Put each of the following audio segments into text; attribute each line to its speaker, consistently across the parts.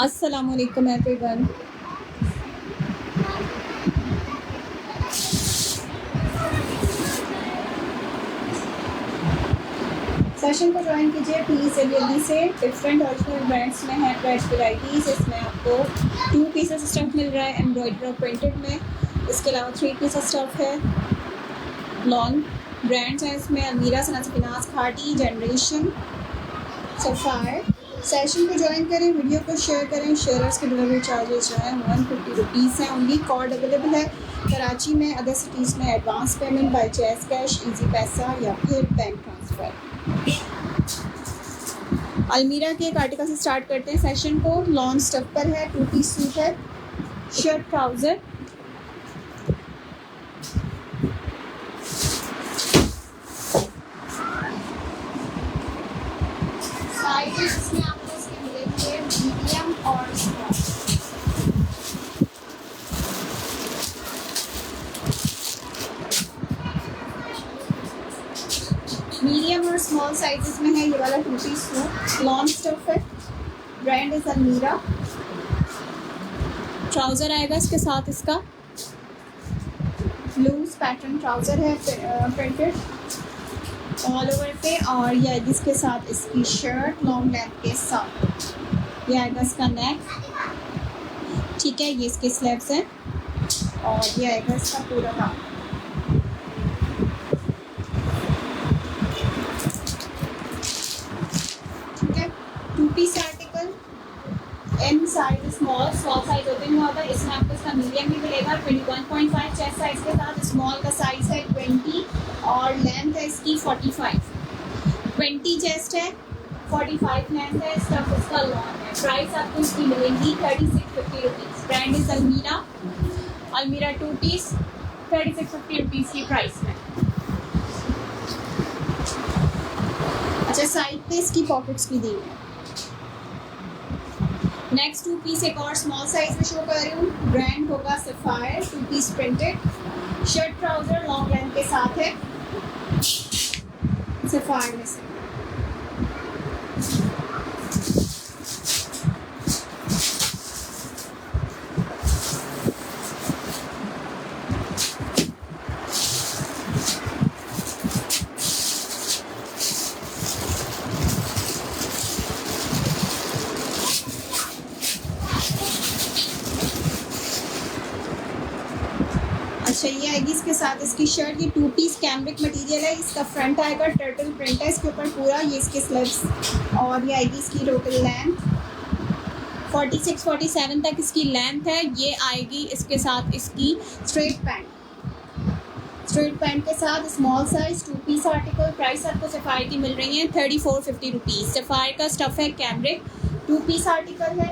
Speaker 1: अस्सलामुअलैकुम everyone. Session को join कीजिए प्लीज़ जल्दी से। डिफरेंट ओरिजिनल ब्रांड्स में है ड्रेस वैराइटीज़। इसमें आपको 2 पीसेस स्टफ मिल रहा है एम्ब्रॉयडरी और प्रिंटेड में। इसके अलावा 3 पीसेस स्टफ है। लॉन्ग ब्रांड्स हैं इसमें अलमीरा, सनत फिनास, खाटी, जनरेशन, सफ़ायर। सेशन को ज्वाइन करें, वीडियो को शेयर करें। शेयरर्स के डिलीवरी चार्जेस जो है 150 रुपीज़ हैं। ओनली कॉर्ड अवेलेबल है कराची में। अदर सिटीज़ में advance payment by chase cash, easy Easypaisa या फिर बैंक ट्रांसफ़र। अलमीरा के एक आर्टिकल से स्टार्ट करते हैं सेशन को। लॉन्ग स्टफ पर है, 2 पीस सूट है, शर्ट ट्राउज़र। साइज़ इसमें आपको इसके मिलेंगे मीडियम और स्मॉल। मीडियम और स्मॉल साइजेस में है ये वाला 2 पीस सूट। लॉन्ग स्टफ है, ब्रांड इज अलमीरा। ट्राउज़र आएगा इसके साथ, इसका लूज पैटर्न ट्राउज़र है, प्रिंटेड ऑल ओवर पे। और ये आएगी इसके साथ इसकी शर्ट लॉन्ग लेंथ के साथ। ये आएगा इसका नेक, ठीक है। ये इसके स्लीव्स हैं और ये आएगा इसका पूरा नाम। ठीक है, 2 piece article. M size small size open हुआ था। इसमें आपको इसका मीडियम भी मिलेगा 21.5 चेस्ट साइज के साथ। स्मॉल का साइज है 20 और लेंथ है इसकी 45। 20 चेस्ट है, 45 लेंथ है। स्टफ इसका लॉन्ग है। प्राइस आपको इसकी मिलेंगी 3650 रुपीज़। ब्रांड इज अलमीरा। अलमीरा 2 पीस 3650 रुपीज़ की प्राइस में। अच्छा, साइड पे इसकी पॉकेट्स भी दी हैं। नेक्स्ट 2 पीस एक और स्मॉल साइज में शो कर रही हूँ। ब्रांड होगा Sapphire, 2 piece printed, shirt trouser long length के साथ है। सफ़ायर में से अच्छा, ये आएगी इसके साथ इसकी शर्ट। ये 2 पीस कैमरिक मटेरियल है। इसका फ्रंट आएगा टर्टल प्रिंट है इसके ऊपर पूरा। ये इसके स्लीव्स और ये आएगी इसकी टोटल लेंथ 46-47 तक इसकी लेंथ है। ये आएगी इसके साथ इसकी स्ट्रेट पैंट के साथ small size 2 piece article. Price आपको सफ़ायर की मिल रही है 3450 रुपीज़। सफ़ायर का स्टफ है कैमरिक, 2 पीस आर्टिकल है,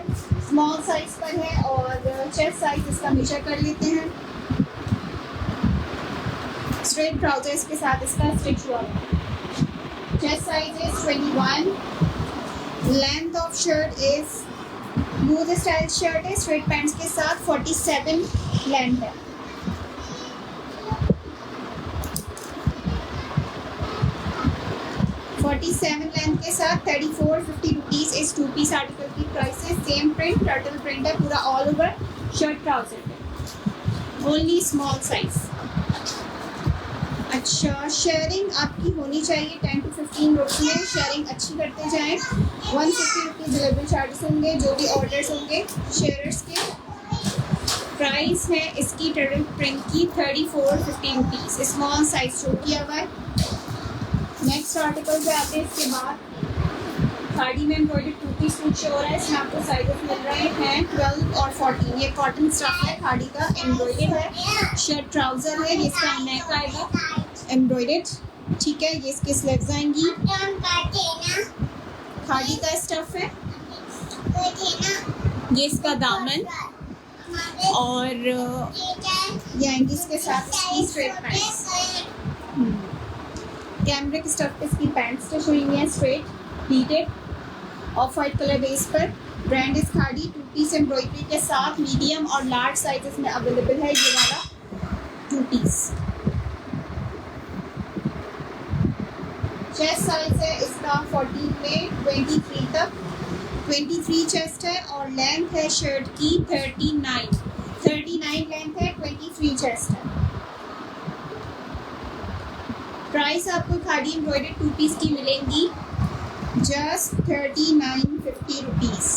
Speaker 1: स्मॉल साइज पर है और चेस्ट साइज इसका मेजर कर लेते हैं। स्ट्रेट ट्राउजर इसके साथ इसका स्टिच हुआ है। Chest size is 21। Length of shirt is loose style shirt है, स्ट्रेट पैंट्स के साथ 47 लेंथ है। लेंथ के साथ 3450 रुपीज़ इस 2 पीस आर्टिकल की प्राइस है। सेम प्रिंट टर्टल प्रिंट है पूरा ऑल ओवर शर्ट ट्राउजर है। Only small size. अच्छा, शेयरिंग आपकी होनी चाहिए 10 to 15 ग्रुप्स में। शेयरिंग अच्छी करते जाएं। 150 रुपीज़ डिलीवरी चार्जेस होंगे जो भी ऑर्डर्स होंगे शेयरर्स के। प्राइस है इसकी टर्टल प्रिंट की 3450 रुपीज़। स्मॉल साइज शो किया हुआ है। नेक्स्ट आर्टिकल पे आते हैं। इसके बाद साड़ी में एम्ब्रॉयडरी 2 पीस सूट शो हो रहा है। इसमें आपको साइजेस मिल रहे हैं 12 और 14। ये कॉटन स्टफ है, खाड़ी का एम्ब्रॉयडरी है। शर्ट ट्राउज़र है, ये इसका नेक आएगा एम्ब्रॉयडर्ड, ठीक है। ये इसके स्लीव्स आएंगी। खाड़ी का स्टफ है, ये इसका दामन और ये आएंगी इसके साथ इसकी स्ट्रेट पैंट्स। कैमरिक स्टफ पे इसकी पैंट्स स्टिच हुई हैं straight heated of white colour base पर। ब्रांड इज खाड़ी, 2 पीस एम्ब्रॉयडरी के साथ मीडियम और लार्ज साइजेस में अवेलेबल है ये वाला 2 पीस। चेस्ट साइज है इसका 14 में 23 तक। 23 चेस्ट है और लेंथ है शर्ट की 39 लेंथ है, 23 चेस्ट है। प्राइस आपको खादी एम्ब्रॉयडर्ड 2 पीस की मिलेंगी जस्ट 3950 रुपीज़।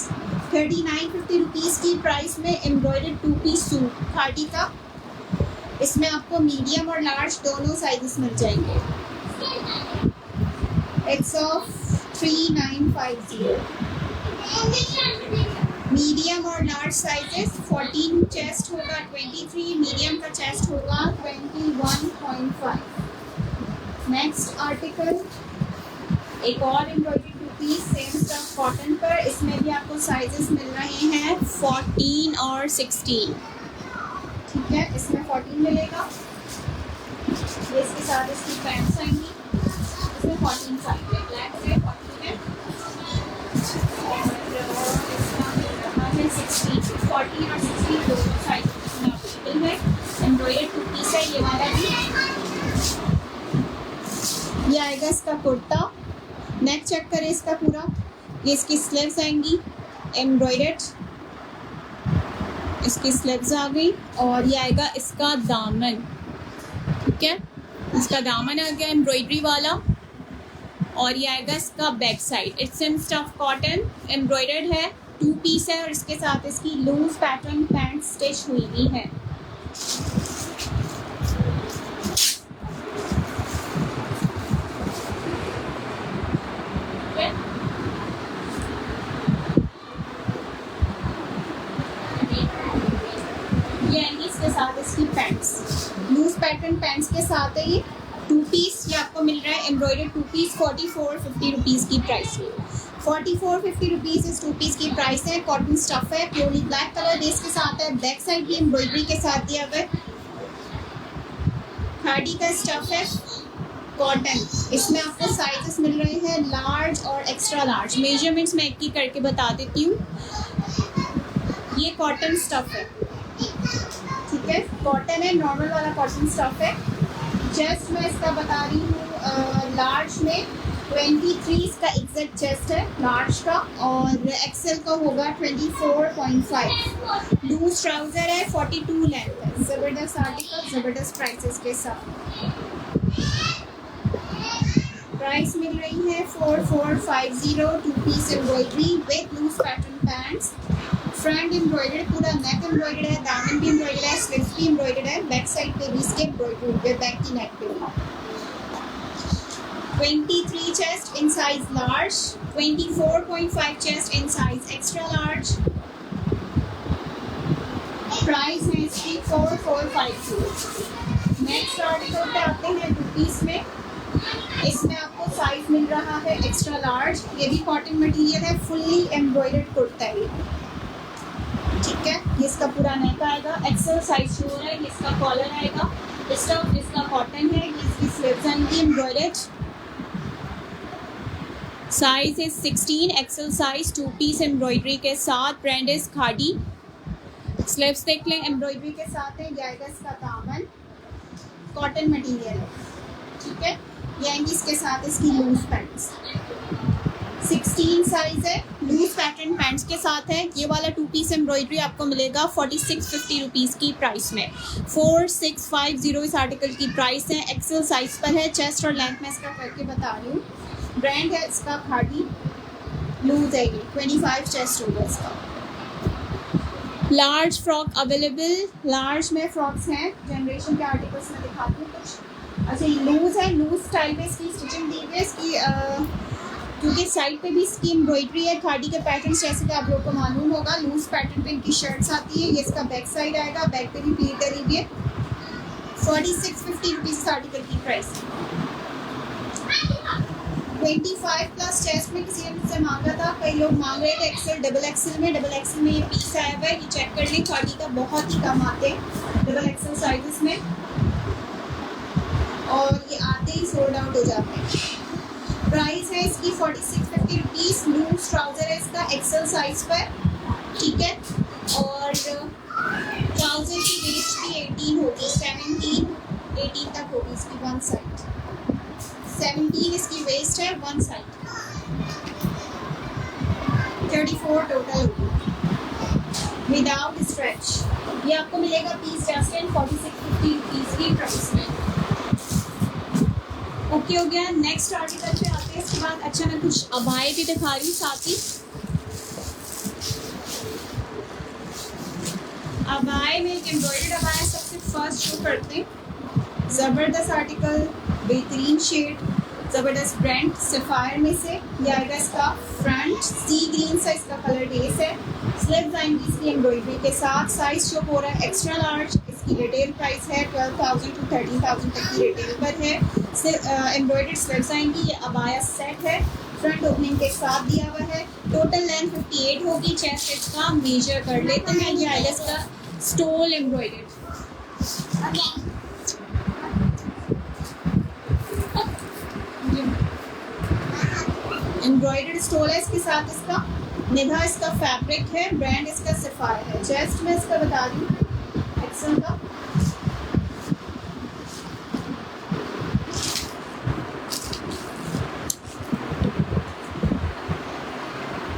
Speaker 1: 3950 रुपीज़ की प्राइस में एम्ब्रॉयडर्ड 2 पीस सूट खादी का। इसमें आपको मीडियम और लार्ज दोनों साइजेस मिल जाएंगे। It's of 3950। मीडियम और लार्ज साइजेस 14 चेस्ट होगा 23, मीडियम का चेस्ट होगा 21.5। नेक्स्ट आर्टिकल एक और embroidery 2 piece same stuff cotton पर। इसमें भी आपको साइजेस मिल रहे हैं 14 और 16। ठीक है, इसमें 14 मिलेगा। ये इसके साथ इसकी पैंट्स आएंगी। इसमें 14 साइज है, ब्लैक है 14 है और इसका मिल रहा है 16। 14 और 16 दोनों साइज इसमें अवेलेबल है। एम्ब्रॉयडर्ड 2 पीस है ये वाला भी। ये आएगा इसका कुर्ता। नेक चेक करें इसका पूरा। ये इसकी स्लीव्स आएंगी एम्ब्रॉयडर्ड, इसकी स्लीव्स आ गई और ये आएगा इसका दामन। ठीक है, इसका दामन आ गया एम्ब्रॉयडरी वाला और ये आएगा इसका back side. It's in stuff cotton, embroidered है, 2 पीस है और इसके साथ इसकी लूज पैटर्न पैंट स्टिच हुई हुई है। ये आएंगी इसके साथ इसकी पैंट्स, लूज पैटर्न पैंट्स के साथ है ये 2 पीस। ये आपको मिल रहा है एम्ब्रॉयडर्ड 2 पीस 4450 रुपीज़ की प्राइस में। 4450 रुपीज़ इस 2 पीस की प्राइस है। कॉटन स्टफ है, प्योरली ब्लैक कलर बेस के साथ है। बैक साइड भी एम्ब्रॉयडरी के साथ दिया हुआ है। खादी का स्टफ है कॉटन। इसमें आपको साइजेस मिल रहे हैं लार्ज और एक्स्ट्रा लार्ज। मेजरमेंट्स मैं एक ही करके बता देती हूँ। ये कॉटन स्टफ है, ठीक है, कॉटन है, नॉर्मल वाला कॉटन स्टफ है। चेस्ट मैं इसका बता रही हूँ लार्ज में 23 इसका एग्जैक्ट चेस्ट है लार्ज का और एक्सेल का होगा 24.5। लूज ट्राउज़र है, 42 लेंथ है। ज़बरदस्त आर्टिकल, ज़बरदस्त प्राइसेस के साथ। प्राइस मिल रही है 4450 2 piece embroidery with loose pattern pants. Front embroidered, पूरा नेक एम्ब्रॉयडर्ड है, दामन भी एम्ब्रॉयडर्ड है, स्लीव्स भी एम्ब्रॉयडर्ड है, बैक साइड पे भी इसके एम्ब्रॉयडर्ड है, बैक की नेक पे। 23 chest in size large, 24.5 chest in size extra large. Price है इसकी 4450। नेक्स्ट आर्टिकल पे आते हैं 2 पीस में। इसमें आपको साइज मिल रहा है एक्स्ट्रा लार्ज। ये भी कॉटन मटेरियल है, फुल्ली एम्ब्रॉयडर्ड कुर्ता है। ठीक है, ये इसका पूरा नेक आएगा, एक्सेल साइज शो है। ये इसका कॉलर आएगा, इसका कॉटन है। ये इसकी स्लीव्स आएंगी एम्ब्रॉयडर्ड। साइज है 16 एक्सेल साइज, 2 पीस एम्ब्रॉयडरी के साथ। Brand is khadi. स्लीव्स देख लें एम्ब्रॉयडरी के साथ है। ये आएगा इसका दामन, कॉटन मटेरियल है। ठीक है, ये आएंगी इसके साथ इसकी लूज पैंट्स। 16 साइज है, लूज पैटर्न पैंट्स के साथ है। ये वाला 2 पीस एम्ब्रॉयडरी आपको मिलेगा 4650 रुपीज़ की प्राइस में। 4650 इस आर्टिकल की प्राइस है। एक्सेल साइज पर है। चेस्ट और लेंथ में इसका करके बता रही हूँ। ब्रांड है इसका खादी, लूज है ये, 25 चेस्ट होगा इसका। लार्ज फ्रॉक अवेलेबल, लार्ज में फ्रॉक्स हैं। जनरेशन के आर्टिकल्स में दिखाती हूँ कुछ। अच्छा, ये लूज है, लूज स्टाइल में इसकी स्टिचिंग दी हुई है। इसकी क्योंकि साइड पे भी इसकी एम्ब्रॉयडरी है, खादी के पैटर्न्स जैसे कि आप लोग को मालूम होगा। लूज पैटर्न पे इनकी शर्ट्स आती है। ये इसका बैक साइड आएगा, बैक पे भी प्लीट करी हुई है। 4650 रुपीज़ आर्टिकल की प्राइस। 25 प्लस चेस्ट में किसी ने मुझसे मांगा था, कई लोग मांग रहे थे एक्सेल, डबल एक्सेल में। डबल एक्सेल में ये पीस आया हुआ है, ये चेक कर लें। खादी का बहुत ही कम आते हैं डबल एक्सेल साइजेस में और ये आते ही सोल्ड आउट हो जाते हैं। प्राइस है इसकी 4650 रुपीज़। लूज ट्राउज़र है इसका एक्सेल साइज पर। ठीक है, और ट्राउज़र की वेस्ट भी 18 होगी, 18 तक होगी इसकी वन साइड। 17 इसकी वेस्ट है, one side. 34 total without stretch. ये आपको मिलेगा पीस जस्ट इन 4650 रुपीज़ की प्राइस में। ओके हो गया। नेक्स्ट आर्टिकल पे आते हैं इसके बाद। अच्छा मैं कुछ अबाए भी दिखा रही हूँ साथ ही। अबाए में एक एम्ब्रॉयडर्ड अबाया सबसे फर्स्ट शो करते हैं। ज़बरदस्त आर्टिकल, बेहतरीन शेड, ज़बरदस्त ब्रांड सफ़ायर में से। ये आएगा इसका फ्रंट, सी ग्रीन सा इसका कलर बेस है। स्लिप्स आएंगी इसकी एम्ब्रॉयडरी के साथ। साइज शो हो रहा है एक्स्ट्रा लार्ज। इसकी रिटेल प्राइस है 12,000 to 13,000 तक की रिटेल पर है। एम्ब्रॉयडर्ड स्लिप्स आएंगी। ये अबाया सेट है, फ्रंट ओपनिंग के साथ दिया हुआ है। टोटल लेंथ 58 होगी। चेस्ट इसका मेजर कर लेते हैं। ये आएगा इसका स्टोल एम्ब्रॉयडर्ड। एम्ब्रॉयडर्ड स्टोल है इसके साथ। इसका निभा इसका फैब्रिक है, ब्रांड इसका सफ़ायर है। चेस्ट में इसका बता दूँ एक्सल का।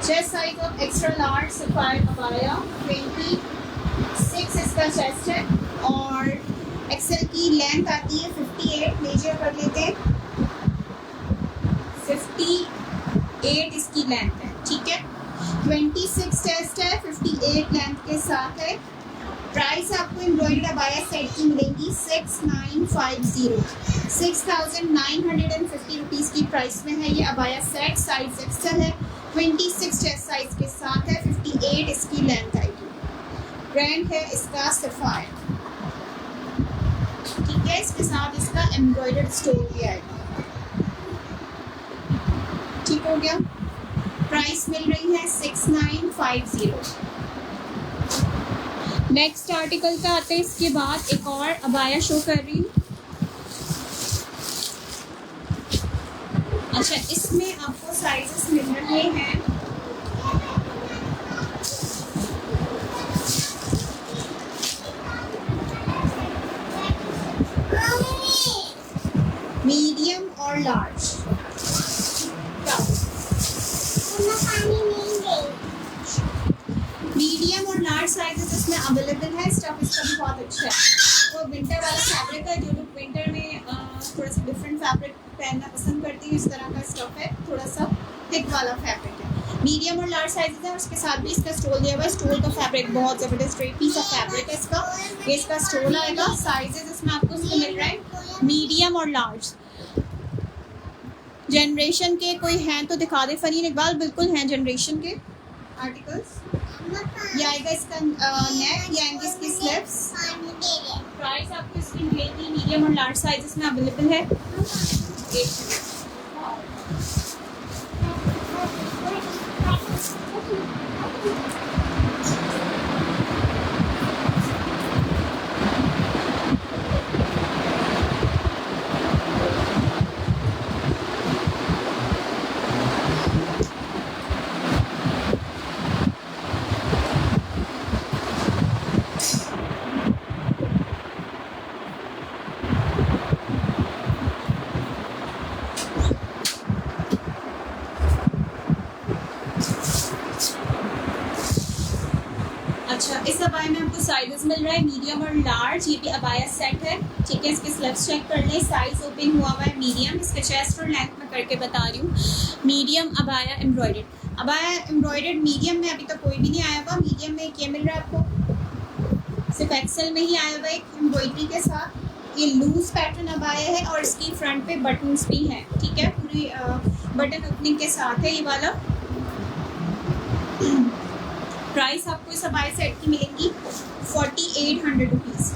Speaker 1: Chest size of extra large sapphire abaya 26 इसका चेस्ट है और एक्सल की लेंथ आती है 58। मेजर कर लेते हैं। 58 इसकी लेंथ है, ठीक है। 26 चेस्ट है, 58 लेंथ के साथ है। प्राइस आपको एम्ब्रॉयडर्ड अबाया सेट की मिलेंगी 6950 6,950 रुपीज़ की प्राइस में है ये अबाया सेट। साइज एक्सल है, 26 चेस्ट साइज के साथ है, 58 इसकी लेंथ आएगी। ब्रांड है इसका सफ़ायर, ठीक है। इसके साथ इसका एम्ब्रॉयडर्ड स्टोन भी आएगा, ठीक हो गया। प्राइस मिल रही है 6950। नेक्स्ट आर्टिकल का आते हैं इसके बाद। एक और अबाया शो कर रही हूँ। अच्छा इसमें आपको साइजेस मिल रहे हैं मीडियम और लार्ज। मीडियम और लार्ज साइजेस इसमें अवेलेबल है। स्टफ इसका भी बहुत अच्छा है। वो विंटर वाला फैब्रिक है। जो लोग विंटर में थोड़ा सा डिफरेंट फैब्रिक पहनना पसंद करती है, इस तरह का स्टफ है। थोड़ा सा थिक वाला फैब्रिक है। मीडियम और लार्ज साइजेस है और उसके साथ भी इसका स्टोल दिया हुआ है। स्टोल का फैब्रिक बहुत ज़बरदस्त स्ट्रेट पीस ऑफ फैब्रिक है इसका। ये इसका स्टोल आएगा। साइजेस इसमें आपको इसमें मिल रहा है मीडियम और लार्ज। जनरेशन के कोई हैं तो दिखा दे फरीन इकबाल। बिल्कुल हैं जनरेशन के आर्टिकल्स। ये आएगा इसका नेक, ये आएंगे इसकी स्लिप्स। प्राइस आपको इसकी मिलेगी मीडियम और लार्ज साइजेस में अवेलेबल है। इस अबाया में आपको साइजेस मिल रहा है मीडियम और लार्ज। ये भी अबाया सेट है, ठीक है। इसके स्लिप्स चेक कर लें। साइज ओपन हुआ हुआ है मीडियम। इसके चेस्ट और लेंथ में करके बता रही हूँ। Medium abaya embroidered. Abaya embroidered medium में अभी तक कोई भी नहीं आया हुआ। मीडियम में ये मिल रहा है आपको, सिर्फ एक्सेल में ही आया हुआ है एक एम्ब्रॉयडरी के साथ। ये लूज पैटर्न अबाया है और इसकी फ्रंट पे बटन्स भी हैं, ठीक है। पूरी बटन ओपनिंग के साथ है ये वाला। प्राइस आपको इस अबाया सेट की मिलेगी 4800 रुपीज़।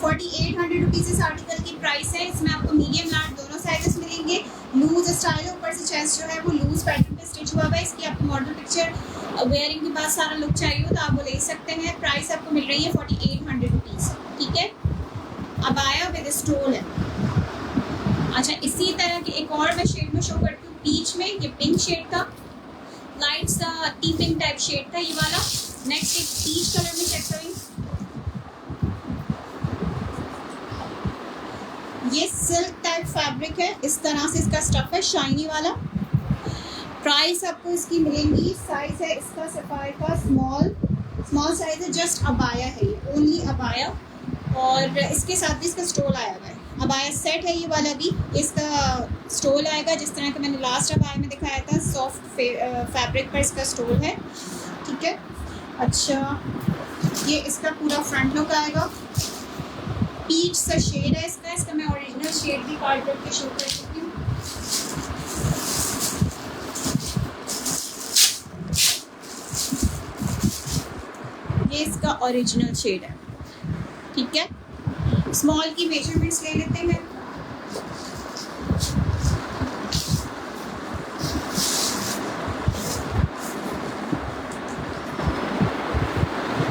Speaker 1: 4800 रुपीज़ इस आर्टिकल की प्राइस है। इसमें आपको मीडियम लार्ज दोनों साइजेस मिलेंगे। लूज स्टाइल है, ऊपर से चेस्ट जो है वो लूज पैटर्न पे स्टिच हुआ हुआ है। इसकी आपको मॉडल पिक्चर वेयरिंग के बाद सारा लुक चाहिए हो तो आप वो ले सकते हैं। प्राइस आपको मिल रही है 4800 रुपीज़, ठीक है। अबाया विद स्टोल है। अच्छा इसी तरह की एक और मैं शेड में शो करती हूँ पीच में। ये पिंक शेड था, लाइट सा टी पिंक टाइप शेड था ये वाला। नेक्स्ट एक पीच कलर में चेक करें। ये सिल्क टाइप फैब्रिक है। इस तरह से इसका स्टफ है, शाइनी वाला। प्राइस आपको इसकी मिलेंगी, साइज है इसका सफायर का स्मॉल साइज है, जस्ट अबाया है ये, ओनली अबाया, और इसके साथ भी इसका स्टोल आया हुआ है। अबाया सेट है ये वाला भी, इसका स्टोल आएगा जिस तरह का मैंने लास्ट अबाया में दिखाया था, सॉफ्ट फैब्रिक पर इसका स्टोल है, ठीक है। अच्छा, ये इसका पूरा फ्रंट लुक आएगा, पीच सा शेड है इसका मैं ओरिजिनल शेड भी कार्ड करके शो कर सकती हूँ। ये इसका ओरिजिनल शेड है, ठीक है। स्मॉल की मेजरमेंट्स ले लेते हैं।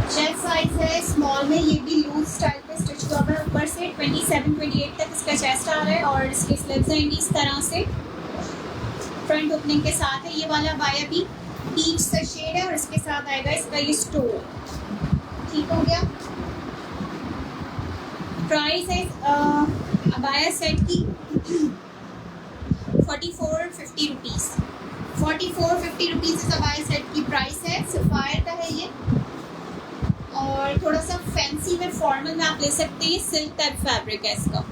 Speaker 1: चेस्ट साइज है स्मॉल में, ये भी लूज स्टाइल पे स्टिच हुआ है, ऊपर से 27-28 तक इसका चेस्ट आ रहा है और इसके स्लीव्स आएंगी इस तरह से, फ्रंट ओपनिंग के साथ है। ये वाला अबाया भी पीच सा शेड है और इसके साथ आएगा इसका ये स्टोल, ठीक हो गया। प्राइस है अबाया सेट की 4450 रुपीज़, 4450 रुपीज़ इस अबाया सेट की प्राइस है। सफायर का है ये, और थोड़ा सा फैंसी में फॉर्मल में आप ले सकते हैं, सिल्क टाइप फैब्रिक है इसका,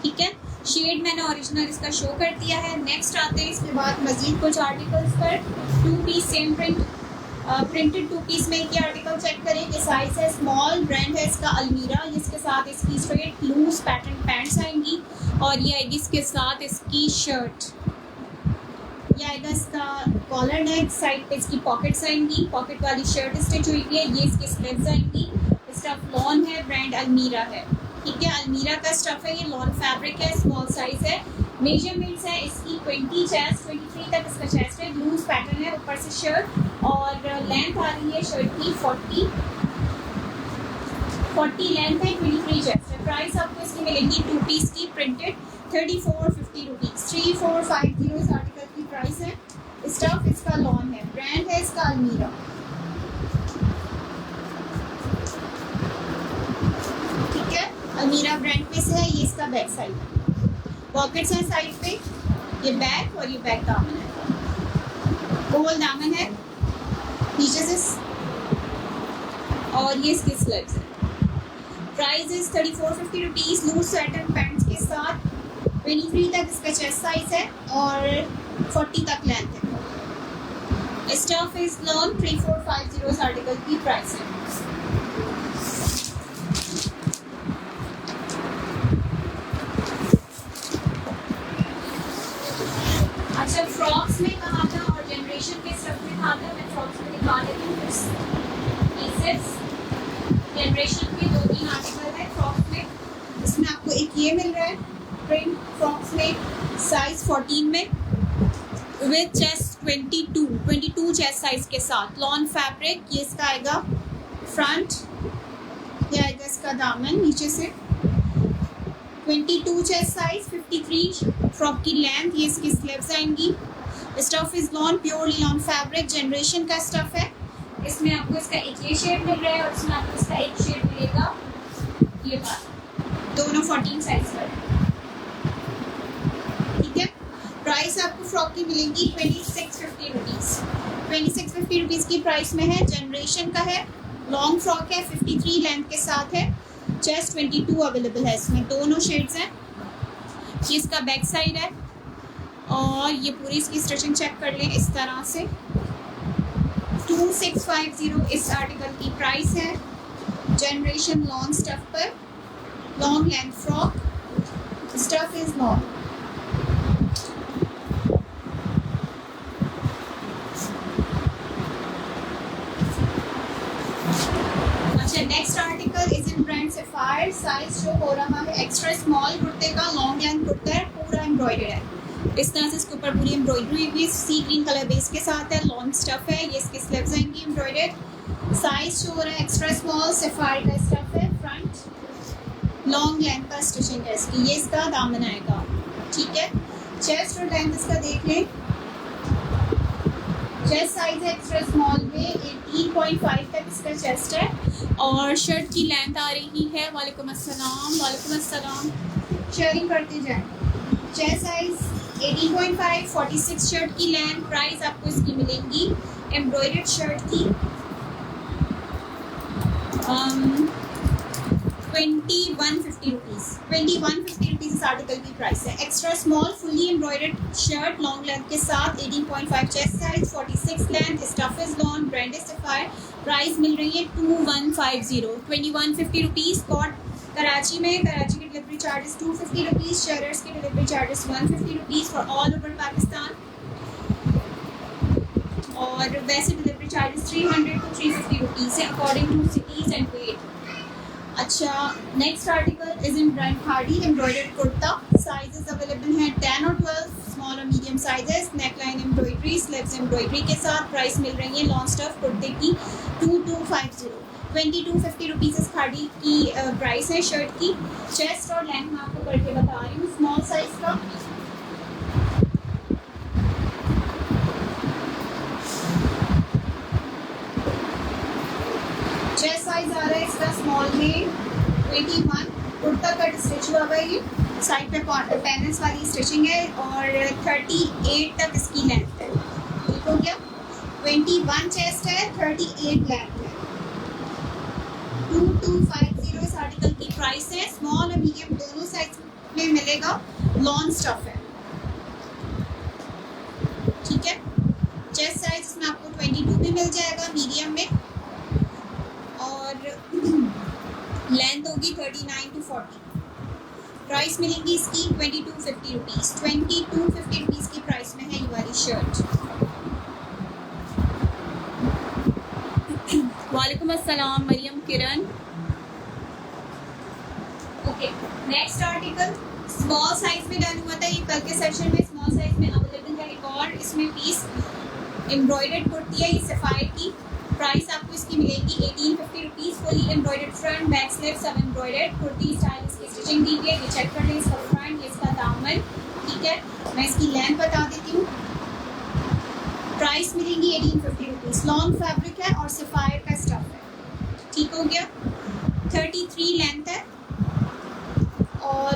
Speaker 1: ठीक है। शेड मैंने ओरिजिनल इसका शो कर दिया है। नेक्स्ट आते हैं इसके बाद मजीद कुछ आर्टिकल्स पर। 2 पीस सेम प्रिंटेड 2 पीस में ये आर्टिकल चेक करें कि साइज है स्मॉल, ब्रांड है इसका अलमीरा, इसके साथ इसकी स्ट्रेट लूज पैटर्न पैंट्स आएंगी और ये आएगी इसके साथ इसकी शर्ट, ये आएगा इसका कॉलर नेक, साइड पे इसकी पॉकेट्स आएंगी, पॉकेट वाली शर्ट स्टिच हुई है, ये इसके स्लीव्स आएंगी। स्टफ लॉन है, ब्रांड अलमीरा है, ठीक है। अलमीरा का स्टफ है, ये लॉन फैब्रिक है, स्मॉल साइज है। मेजरमेंट्स है इसकी 20 चेस्ट, 23 तक इसका चेस्ट है, लूज पैटर्न है, ऊपर से शर्ट, और लेंथ आ रही है शर्ट की 40 लेंथ है, 23 चेस्ट है। प्राइस आपको इसकी मिलेगी 2 पीस की प्रिंटेड 3450 रुपीज़, 3450 इस आर्टिकल की प्राइस है। स्टफ इसका लॉन है, ब्रांड है इसका अलमीरा, ठीक है। अलमीरा ब्रांड पे से है, ये इसका बैक साइड है, पॉकेट्स हैं साइड पे, ये बैक और ये बैक दामन है, गोल दामन है नीचे से, और ये इसके स्लीव्स है। Price is 3450 rupees, loose sweater pants के साथ, 23 तक इसका चेस्ट साइज है और 40 तक लेंथ है। स्टफ इज लॉन 3450 इस आर्टिकल की प्राइस है। अच्छा, फ्रॉक्स में कहा था और जनरेशन के स्टफ में कहा था, मैं फ्रॉक्स में दिखा देती हूँ पीसेस। जनरेशन के 2-3 आर्टिकल है फ्रॉक्स में, इसमें आपको एक ये मिल रहा है प्रिंट फ्रॉक्स में, साइज 14 में, विद चेस्ट 22 चेस्ट साइज के साथ, लॉन फैब्रिक। ये इसका आएगा फ्रंट, ये आएगा इसका दामन नीचे से, 22 चेस्ट साइज, 53 फ्रॉक की लेंथ, ये इसकी स्लीव्स आएंगी। Stuff is lawn, purely lawn fabric, generation का स्टफ है। इसमें आपको इसका एक ये शेड मिल रहा है और इसमें आपको इसका एक शेड मिलेगा ये बात, दोनों 14 साइज पर, ठीक है। प्राइस आपको फ्रॉक की मिलेगी 2650 रुपीज़, 2650 रुपीज़ की प्राइस में है। जनरेशन का है, लॉन्ग फ्रॉक है, 53 लेंथ के साथ है, चेस्ट 22 अवेलेबल है, इसमें दोनों शेड्स हैं। ये इसका बैक साइड है और ये पूरी इसकी स्टिचिंग चेक कर लें इस तरह से। 2650 इस आर्टिकल की प्राइस है। जनरेशन लॉन्ग स्टफ पर, long length frock, stuff is long. अच्छा, next article is in brand Sapphire, size जो हो रहा है एक्स्ट्रा स्मॉल कुर्ते का, लॉन्ग लेंथ कुर्ता है, पूरा एम्ब्रॉयडर्ड है, इस तरह से इसके ऊपर पूरी एम्ब्रॉयडरी हुई, सी ग्रीन कलर बेस के साथ है, लॉन्ग स्टफ है, ये इसके स्लीव्स आएंगी एम्ब्रॉयडर्ड। साइज जो हो रहा है एक्स्ट्रा स्मॉल, सफायर का स्टफ है, फ्रंट लॉन्ग लेंथ का स्टिचिंग है इसकी, ये इसका दामन आएगा, ठीक है। चेस्ट और लेंथ इसका देख लें, चेस्ट साइज है एक्स्ट्रा स्मॉल में, 18.5 तक इसका चेस्ट है और शर्ट की लेंथ आ रही है, वालेकुम अस्सलाम, वालेकुम अस्सलाम, शेयरिंग करते जाएं। चेस्ट साइज 18.5 46 शर्ट की लेंथ। प्राइस आपको इसकी मिलेंगी एम्ब्रॉयडर्ड शर्ट की 2150 रुपीज़। 2150 रुपीज़ इस आर्टिकल की प्राइस है। Extra small fully embroidered shirt long length के साथ 18.5 chest size, 46 length, stuff is lawn, brand Sapphire. Price मिल रही है 2150 2150 रुपीज़। कॉट कराची में, कराची के डिलीवरी चार्जेस 250 रुपीज़, शहर्स के delivery charges 150 rupees for all over Pakistan. और वैसे डिलीवरी चार्जेस 300 to 350 रुपीज़ है according to cities and weight. अच्छा, next article is in brand Khaadi embroidered kurta. Sizes available हैं 10 और 12, स्मॉल और medium sizes. Neckline embroidery, sleeves embroidery के साथ। प्राइस मिल रही है लॉन्ग स्टफ कुर्ते की 2250 2250 रुपीज़ इस खाड़ी की प्राइस है शर्ट की। चेस्ट और लेंथ मैं आपको करके बता रही हूँ स्मॉल साइज का। चेस्ट साइज आ रहा है इसका स्मॉल में 21। कुर्ता कट स्टिच हुआ हुआ है, ये साइड पे पैनल्स वाली स्टिचिंग है और 38 तक इसकी लेंथ है। ठीक हो गया, 21 चेस्ट है, 38 लेंथ है। 2250 इस आर्टिकल की प्राइस है। स्मॉल और मीडियम दोनों साइज में मिलेगा, लॉन्ग स्टफ है। ठीक है, चेस्ट साइज इसमें आपको 22 में मिल जाएगा मीडियम में, और लेंथ होगी 39 to 40। प्राइस मिलेंगी इसकी 2250 रुपीज़। 2250 रुपीज़ की प्राइस में है ये वाली शर्ट। वालेकुम अस्सलाम Mariam Kiran. Okay, next article small size में डन हुआ था, ये कल के सेशन में स्मॉल साइज में अवेलेबल है एक और इसमें पीस। एम्ब्रॉयडर्ड कुर्ती है ये सफ़ायर की। प्राइस आपको इसकी मिलेगी 1850 rupees. Fully embroidered front, back sleeve सब एम्ब्रॉयडर्ड। कुर्ती स्टाइल इसकी स्टिचिंग दी हुई है, ये चेक कर लें। इसका फ्रंट, ये इसका दामन। ठीक है, मैं इसकी लेंथ बता देती हूँ। प्राइस मिलेंगी 1850 रुपीज़। लॉन्ग फैब्रिक है और सफ़ायर का स्टफ है। ठीक हो गया, 33 लेंथ है और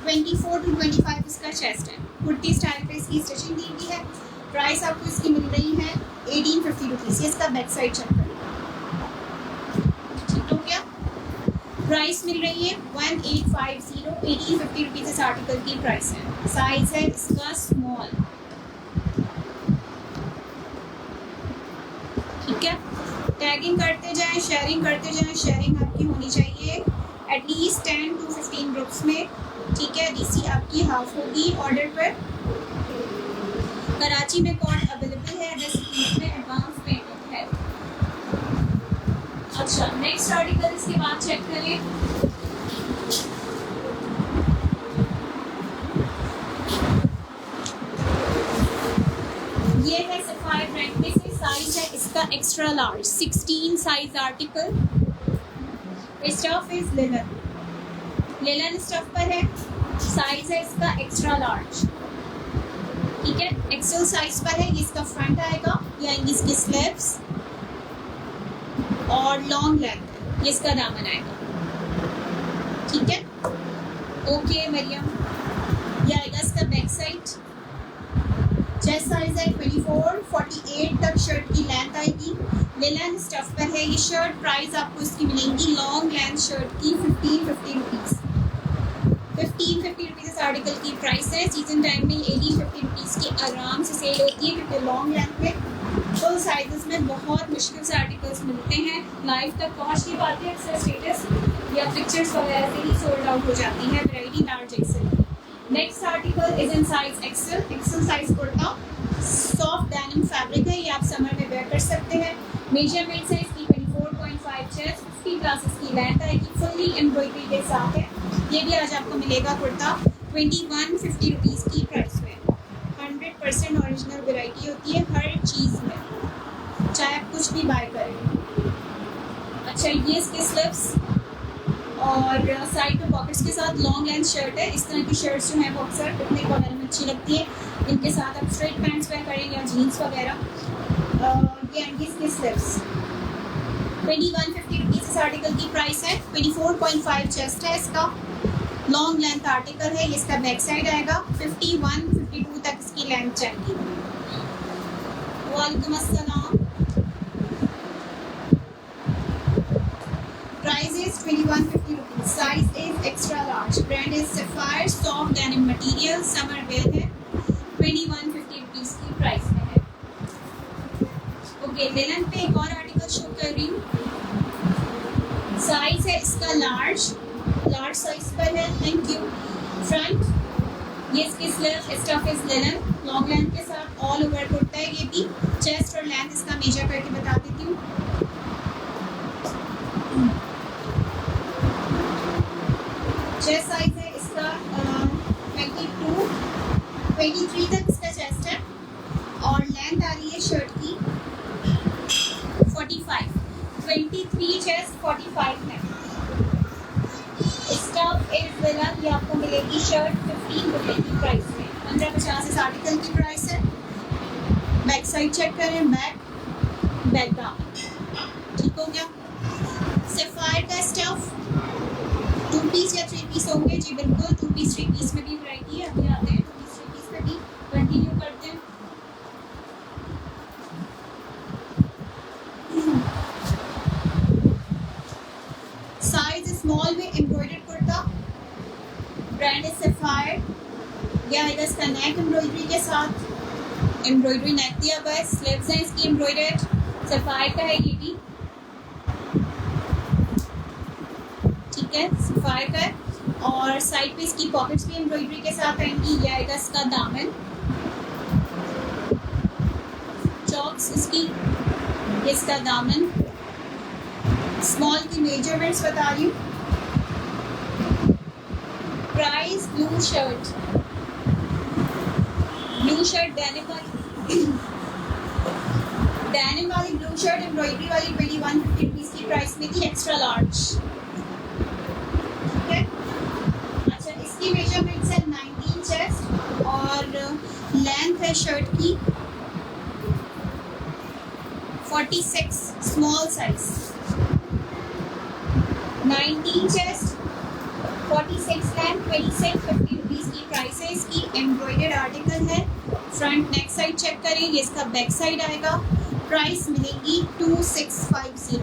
Speaker 1: 24 to 25 इसका चेस्ट है। कुर्ती स्टाइल पे इसकी स्टिचिंग दी हुई है। प्राइस आपको इसकी मिल रही है 1850 रुपीज़। ये इसका बैक साइड चेक करें। ठीक हो गया, प्राइस मिल रही है 1850 1850 रुपीज़ इस आर्टिकल की प्राइस है। साइज है इसका स्मॉल। ठीक है, टैगिंग करते जाएं, शेयरिंग करते जाएं। शेयरिंग आपकी होनी चाहिए एटलीस्ट 10 to 15 ग्रुप्स में। ठीक है, डीसी आपकी हाफ होगी ऑर्डर पर। कराची में कॉट अवेलेबल है, अदर सिटीज में एडवांस पेमेंट है। अच्छा, नेक्स्ट आर्टिकल इसके बाद चेक करें। ये है सफायर ब्रांड में से। साइज है इसका extra large 16 size article. Stuff is linen, linen stuff पर है। साइज है इसका एक्स्ट्रा लार्ज। ठीक है, एक्सेल साइज पर है। ये इसका फ्रंट आएगा, ये आएंगी इसकी स्लीव्स और लॉन्ग लेंथ है। ये इसका दामन आएगा। ठीक है, ओके मरियम। ये आएगा इसका बैक साइड। चेस्ट साइज है 24, 48 तक शर्ट की लेंथ आएगी। लिनन स्टफ पर है ये शर्ट। प्राइस आपको इसकी मिलेंगी लॉन्ग लेंथ शर्ट की 1550 रुपीज़। 1550 रुपीज़ इस आर्टिकल की प्राइस है। सीजन टाइम में 1850 रुपीज़ की आराम से सेल होती है, क्योंकि लॉन्ग लेंथ में फुल साइजेस में बहुत मुश्किल से आर्टिकल्स मिलते हैं। लाइव तक पहुंच नहीं पाते, अक्सर स्टेटस या पिक्चर्स वगैरह से ही सोल्ड आउट हो जाती है। Variety large XL. Next article is in size Excel. XL size kurta, soft denim fabric है। ये आप समर में वेयर कर सकते हैं। मेजरमेंट है इसकी 24.5 चेस्ट, 50 ग्लासेस की लेंथ आएगी। फुल्ली एम्ब्रॉयडरी के साथ है। ये भी आज आपको मिलेगा कुर्ता 2150 रुपीज़ की प्राइस में। 100% ओरिजिनल वैरायटी होती है हर चीज़ में, चाहे आप कुछ भी बाय करें। अच्छा, ये इसके स्लीव्स और साइड पे पॉकेट्स के साथ लॉन्ग लेंथ शर्ट है। इस तरह की शर्ट्स जो हैं वो अक्सर पिकनिक वगैरह में अच्छी लगती है। इनके साथ आप स्ट्रेट पैंट्स वेयर करें या जीन्स वगैरह। ये आएंगी इसके स्लीव्स। 2150 रुपीज़ इस आर्टिकल की प्राइस है। 24.5 चेस्ट है इसका। लॉन्ग लेंथ आर्टिकल है, ये इसका बैक साइड आएगा। 51-52 तक इसकी लेंथ जाएगी। वालेकुम अस्सलाम। Price is 2150 rupees, size is extra large, brand is sapphire, soft denim material, summer wear है, 2150 रुपीज की प्राइस में है। ओके, लेलन पे एक और आर्टिकल शो कर रही हूँ। साइज है इसका लार्ज साइज पर है। Thank you. फ्रंट ये इसकी sleeve, stuff is linen, long length के साथ ऑल ओवर कुर्ता है ये भी। चेस्ट और लेंथ इसका मेजर करके बता देती हूँ। चेस्ट साइज है इसका 23 तक इसका चेस्ट है, और लेंथ आ रही है शर्ट की 45। 23 chest, 45 length. Stuff is villain, ये आपको मिलेगी शर्ट 15 रुपए की प्राइस में। 1550 इस आर्टिकल की प्राइस है। बैक साइड चेक करें, बैक दामन, ठीक हो गया। सफायर का स्टफ 2 पीस या 3 पीस होंगे जी, बिल्कुल 2 पीस 3 पीस में भी वैरायटी है। अभी आते हैं 2 पीस 3 पीस में भी, कंटिन्यू करते हैं। साइज स्मॉल में embroidered kurta, brand is sapphire. ये आएगा इसका नेक एम्ब्रॉयडरी के साथ, एम्ब्रॉयडरी नेक दिया हुआ है, स्लीव्स हैं इसकी एम्ब्रॉयडर्ड, सफायर का है ये भी, ठीक है, सफायर का है। और साइड पे इसकी पॉकेट्स भी एम्ब्रॉयडरी के साथ आएंगी। ये आएगा इसका दामन, चॉक्स इसकी, ये इसका दामन। स्मॉल की मेजरमेंट्स बता रही हूँ। प्राइस ब्लू शर्ट डेनिम वाली ब्लू शर्ट एम्ब्रॉयडरी वाली 2150 रुपीज की प्राइस में थी, एक्स्ट्रा लार्ज, ठीक है। अच्छा, इसकी मेजरमेंट्स है 19 चेस्ट और लेंथ है शर्ट की 46, small size. 19 chest, 46 length, 2650 rupees की प्राइस है इसकी। एम्ब्रॉयडर्ड आर्टिकल है। फ्रंट नेक साइड चेक करें, ये इसका बैक साइड आएगा। प्राइस मिलेगी 2650।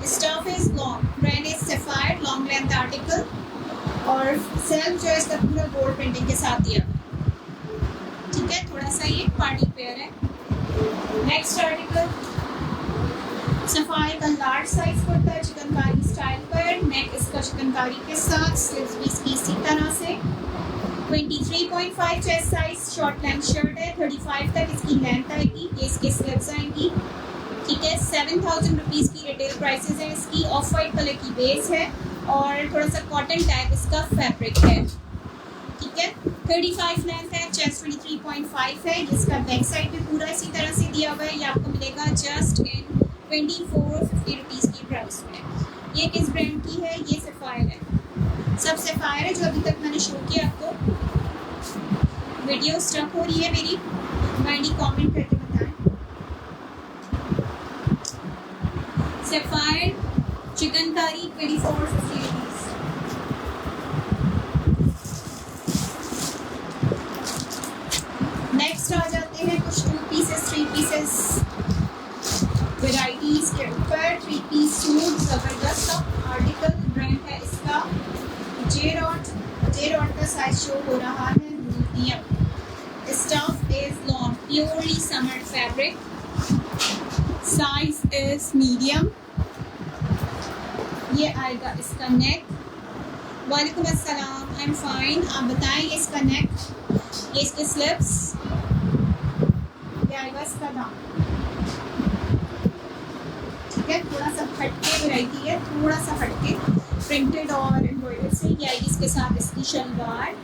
Speaker 1: Stuff is long, brand is sapphire, long length article, और सेल्फ जो है इसका पूरा गोल्ड प्रिंटिंग के साथ दिया, ठीक है। थोड़ा सा ये पार्टी पेयर है। नेक्स्ट आर्टिकल सफायर का लार्ज साइज कुर्ता है, चिकनकारी स्टाइल पर, नेक इसका चिकनकारी के साथ, स्लीव्स भी इसकी इसी तरह से। 23.5 chest size, short length shirt है, 35 तक इसकी लेंथ आएगी। ये इसके स्लीव्स आएंगी, ठीक है। 7000 रुपीज़ की रिटेल प्राइसेस है इसकी। ऑफ वाइट कलर की बेस है और थोड़ा सा कॉटन टाइप इसका फैब्रिक है, ठीक है। 35 लेंथ है, चेस्ट 23.5 है। इसका बैक साइड भी पूरा इसी तरह से दिया हुआ है। ये आपको मिलेगा जस्ट इन 2450 रुपीज़ की प्राइस में। ये किस ब्रांड की है? ये सफायर है, सब सफायर है जो अभी तक मैंने शो किया आपको। वीडियो स्टक हो रही है मेरी, माइंडली कमेंट करके बताएं। Sapphire chikankari 2450 rupees. नेक्स्ट आ जाते हैं कुछ 2 पीसेस 3 पीसेस वेराइटीज के ऊपर। 3 पीस सूट जबरदस्त आर्टिकल, ब्रांड है इसका जे डॉट का साइज शो हो रहा है medium. Stuff is long, purely summer fabric, size is medium. ये आएगा इसका नेक। वालेकुम अस्सलाम, आई एम फाइन, आप बताएं। ये इसका नेक, ये इसके स्लिप्स, ये आएगा इसका दाम, ठीक है। थोड़ा सा हटके वैरायटी है, थोड़ा सा हटके प्रिंटेड और एम्ब्रॉयडर्ड से। ये आएगी इसके साथ इसकी शलवार,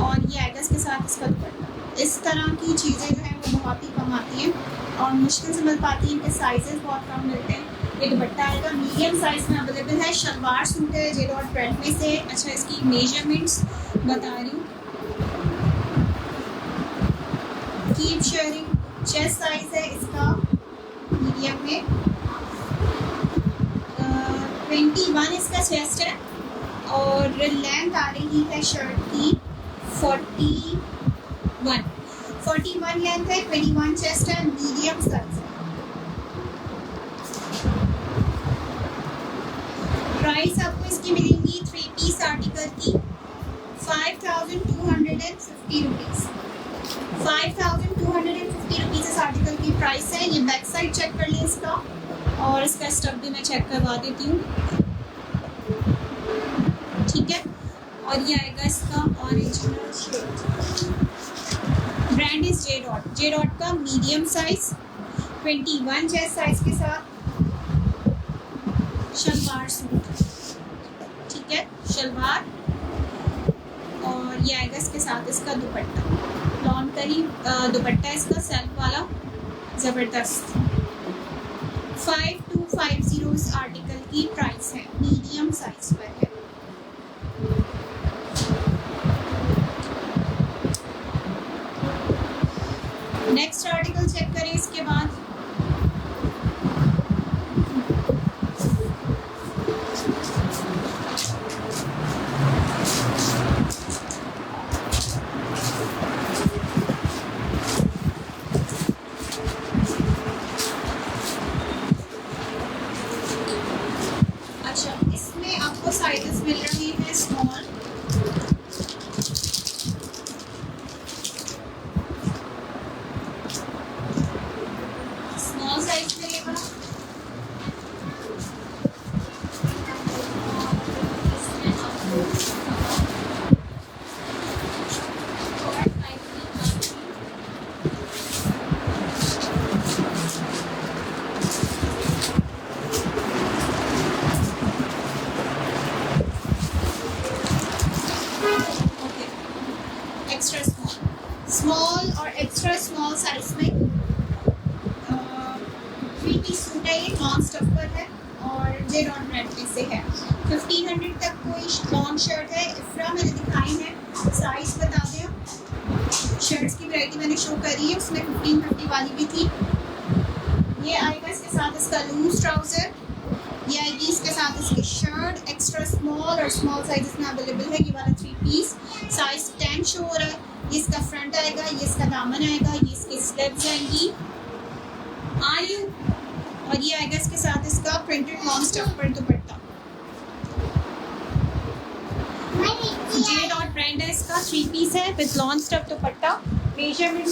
Speaker 1: और ये आएगा इसके साथ इसका दुपट्टा। इस तरह की चीज़ें जो हैं वो बहुत ही कम आती हैं और मुश्किल से मिल पाती हैं, इनके साइजेस बहुत कम मिलते हैं। ये दुपट्टा आएगा मीडियम साइज में अवेलेबल है। शलवार सूट है जे डॉट ब्रांड में से। अच्छा, इसकी मेजरमेंट्स बता रही हूँ। कीप शेयरिंग, चेस्ट साइज है इसका मीडियम में, 21 इसका चेस्ट है और लेंथ आ रही है शर्ट की 41 लेंथ है, 21 चेस्ट है, मीडियम साइज है। प्राइस आपको इसकी मिलेंगी 3 पीस आर्टिकल की 5250 रुपीज़। 5250 रुपीज़ इस आर्टिकल की प्राइस है। ये बैक साइड चेक कर लें इसका, और इसका स्टफ भी मैं चेक करवा देती हूँ, ठीक है। और ये आएगा इसका original shade, brand is J dot का मीडियम साइज 21 चेस्ट साइज के साथ शलवार सूट, ठीक है, शलवार। और ये आएगा इसके साथ इसका दुपट्टा, लॉन करी दुपट्टा इसका सेल्फ वाला, ज़बरदस्त। 5250 इस आर्टिकल की प्राइस है, मीडियम साइज पर है। नेक्स्ट आर्टिकल चेक करें इसके बाद। अच्छा, इसमें आपको साइजेस मिल रहे हैं स्मॉल, साइज मिलेगा, एक्स्ट्रा स्मॉल और एक्स्ट्रा स्मॉल साइज में 3 पीस सूट है। ये नॉन स्टफ पर है और जे डॉट ब्रांड में से है। 1500 तक कोई लॉन्ग शर्ट है, इफ्रा मैंने दिखाई है, साइज बता दें। शर्ट्स की वैरायटी मैंने शो करी है, उसमें 1550 वाली भी थी। ये आएगा इसके साथ इसका लूज ट्राउज़र, ये आएगी इसके साथ इसकी शर्ट, एक्स्ट्रा स्मॉल और स्मॉल साइज इसमें अवेलेबल है। ये वाला 3 पीस साइज 10 शो हो रहा है। ये इसका फ्रंट आएगा, ये इसका दामन आएगा, ये इसकी स्लीव्स आएंगी, और ये आएगा इसके साथ इसका प्रिंटेड लॉन्ग स्टफ पर दुपट्टा। जे डॉट ब्रांड है इसका, 3 पीस है with long stuff dupatta. Measurement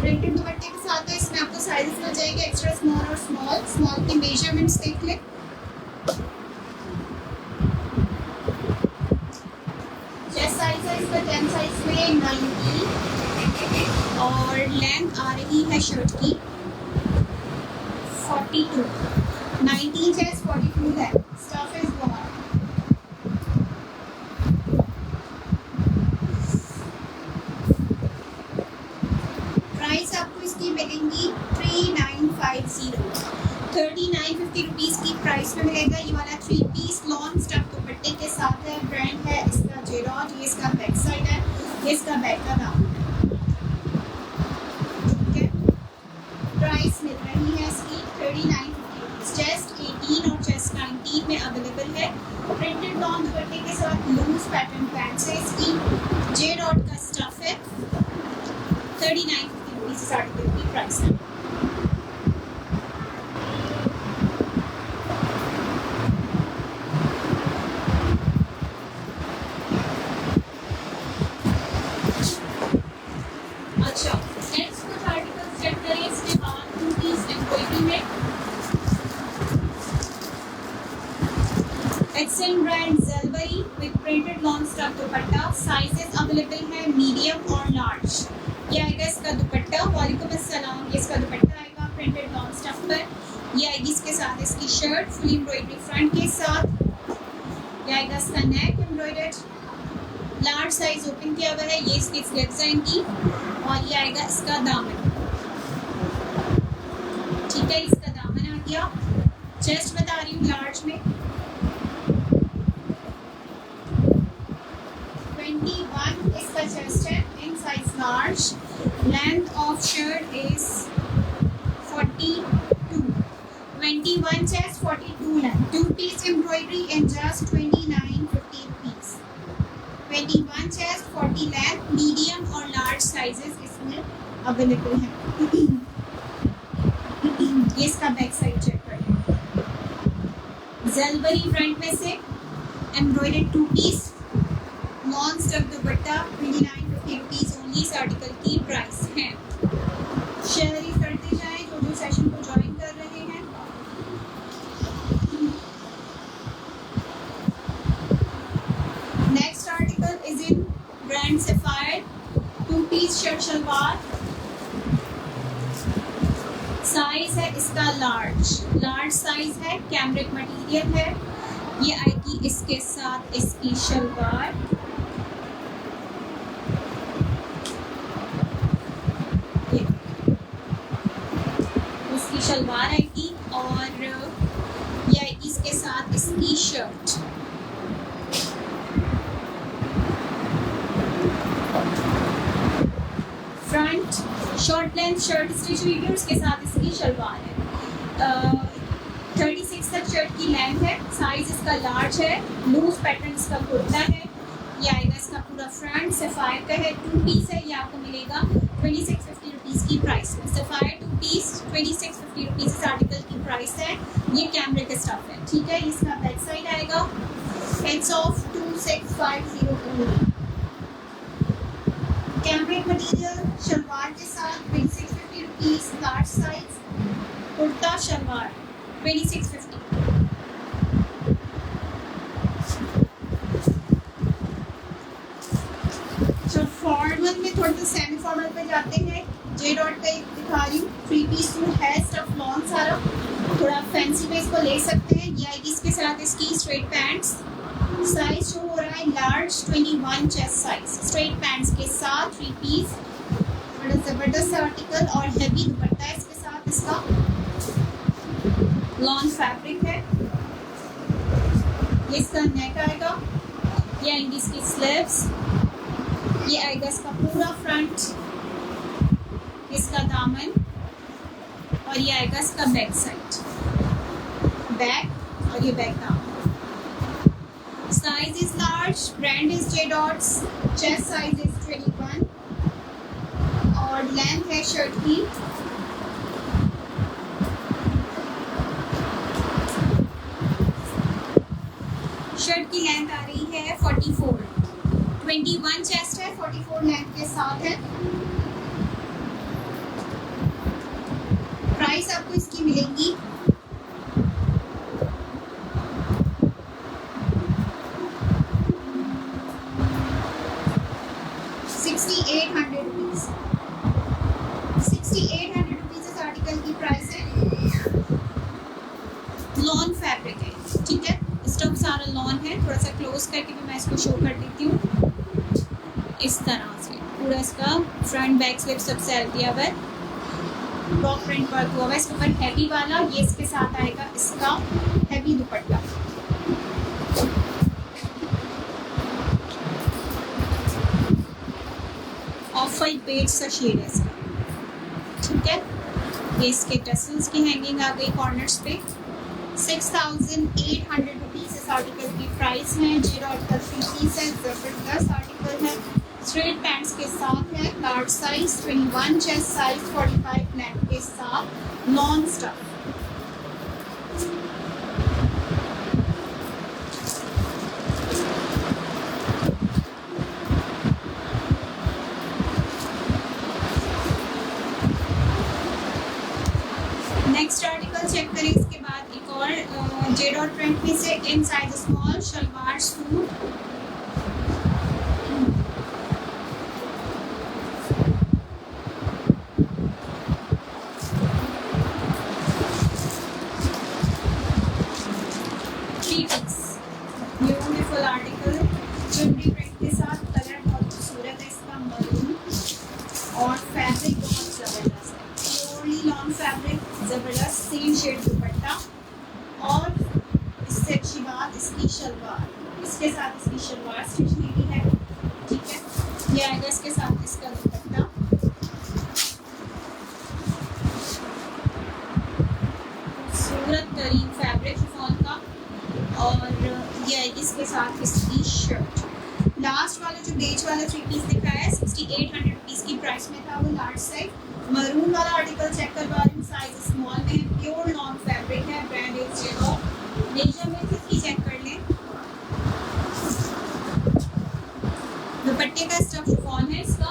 Speaker 1: printed दुपट्टे के साथ है। इसमें आपको साइजेस मिल जाएंगे, एक्स्ट्रा स्मॉल और स्मॉल। स्मॉल की मेजरमेंट्स देख लें। चेस्ट साइज है इसका 10 साइज में 90 और लेंथ आ रही है शर्ट की 42। 19 चेस्ट 42 है। स्टफ इज बहुत। प्राइस आपको इसकी मिलेंगी 3950 रुपीज़ की प्राइस में मिलेगा। ये वाला 3 पीस लॉन्ग स्टफ दुपट्टे के साथ है। ब्रांड है इसका जे डॉट। ये इसका बैक साइड है, ये इसका बैक का दामन है। ठीक है, प्राइस मिल रही है इसकी 3950 रुपीज़। चेस्ट 18 और चेस्ट 19 में अवेलेबल अवेलेबल है। प्रिंटेड लॉन दुपट्टे के साथ लूज पैटर्न पैंट्स है इसकी। जे डॉट का स्टफ है। 3950 रुपीज इस आर्टिकल की प्राइस है। अच्छा, नेक्स्ट कुछ आर्टिकल्स चेक करें। इसके बाद 2 पीस एम्ब्रॉयडरी में एक्सेल brand Zellbury with printed lawn stuff dupatta. Sizes available है मीडियम और लार्ज। ये आएगा इसका दुपट्टा। वालेकुम अस्सलाम। ये इसका दुपट्टा आएगा प्रिंटेड लॉन स्टफ पर। ये आएगी इसके साथ इसकी शर्ट फुल एम्ब्रॉयडरी फ्रंट के साथ। ये आएगा इसका नेक एम्ब्रॉयडर्ड। लार्ज साइज ओपन किया हुआ है। ये इसकी स्लीव्स आएंगी और ये आएगा इसका दामन। ठीक है, इसका दामन आ गया। चेस्ट बता रही हूँ लार्ज में 21 इसका चेस्ट है in size large. Length of shirt is 42। 21 chest 42 length. 2 piece embroidery in just 2950 rupees. 21 chest 40 length. Medium और लार्ज साइजेस इसमें अवेलेबल हैं। ये इसका बैक साइड चेक करें। ज़ेलबरी फ्रंट में से embroidered 2 piece non stuff dupatta 2950 rupees only इस आर्टिकल की प्राइस है। शेयर ही करते जाएं जो जो सेशन को ज्वाइन कर रहे हैं। Next article is in brand Sapphire 2 piece shirt shalwar. Size है इसका लार्ज साइज है। कैमरिक मटेरियल है। ये आएगी इसके साथ इसकी शलवार। उसकी शलवार आएगी और ये आएगी इसके साथ इसकी shirt. Front short length shirt stitch video उसके साथ इसकी शलवार है। 36 तक शर्ट की लेंथ है। साइज इसका लार्ज है। लूज पैटर्न इसका कुर्ता है। ये आएगा इसका पूरा फ्रंट सफायर का है। 2 पीस है। ये आपको मिलेगा 2650 रुपीज़ की प्राइस में। सफायर 2 पीस 2650 रुपीज़ इस आर्टिकल की प्राइस है। ये कैमरे का स्टफ है। ठीक है, इसका बैक साइड आएगा। Heads of 2650 cambric material shalwar के साथ 2650 rupees. Large size kurta shalwar 2650। तो फॉर्मल में थोड़ा सा सेमी फॉर्मल पे जाते हैं। जे डॉट पे दिखा रही हूँ 3 पीस सूट है। स्टफ लॉन सारा थोड़ा फैंसी में इसको ले सकते हैं। ये आएगी इसके साथ इसकी स्ट्रेट पैंट्स। साइज शो हो रहा है large 21 chest size. Straight pants के साथ 3 पीस बड़ा ज़बरदस्त आर्टिकल और हैवी दुपट्टा है इसके साथ। इसका लॉन फैब्रिक है। ये इसका नेक आएगा। ये आएंगी इसकी स्लीव्स। ये आएगा इसका पूरा फ्रंट, इसका दामन और ये आएगा इसका बैक साइड। बैक और ये बैक दामन। Size is large. Brand is J dots. Chest size is 21 और लेंथ है शर्ट की लेंथ आ रही है 44। 21 चेस्ट है, 44 लेंथ के साथ है। प्राइस आपको इसकी मिलेगी 6800 रुपीज़। 6800 रुपीज़ इस आर्टिकल की प्राइस है। लॉन फैब्रिक है, ठीक है, स्टफ सारा लॉन है। थोड़ा सा क्लोज करके भी मैं इसको शो कर देती हूँ। इस तरह से पूरा इसका फ्रंट बैक स्लिप सब सेल दिया हुआ है, ब्लॉक प्रिंट वर्क हुआ है। इसके ऊपर हैवी वाला, ये इसके साथ आएगा इसका heavy dupatta. Off white beige सा शेड है इसका, ठीक है। ये इसके टसल्स की हैंगिंग आ गई कॉर्नर्स पे। 6,800 रुपीज़ इस आर्टिकल की प्राइस है। जेड आर्टिकल 3 पीस है, जबरदस्त आर्टिकल है। स्ट्रेट पैंट्स के साथ है, large size 21, chest size 45 neck के साथ, non stuff. Next article check करें। इसके बाद एक और जेड और प्रिंट में से in size small shalwar suit, beautiful article, chunri print के साथ। कलर बहुत खूबसूरत है इसका, मरून, और फैब्रिक बहुत जबरदस्त है, प्योरली लॉन्ग फैब्रिक, जबरदस्त। सेम शेड दुपट्टा, और इससे अच्छी बात इसकी शलवार, इसके साथ इसकी शलवार स्टिच नहीं है, ठीक है। ये आएगा इसके साथ इसका दुपट्टा, खूबसूरत तरीन फैब्रिक शिफॉन का, और ये आएगी इसके साथ इसकी शर्ट। लास्ट वाला जो बेज वाला 3 पीस दिखाया है 6,800 रुपीज़ की प्राइस में था, वो लार्ज साइज। मरून वाला आर्टिकल चेक करवा रही हूँ, साइज स्मॉल में, प्योर लॉन्ग फैब्रिक है, ब्रांड इज जेड। मेजरमेंट इसकी चेक कर लें। दुपट्टे का स्टफ शिफॉन है इसका,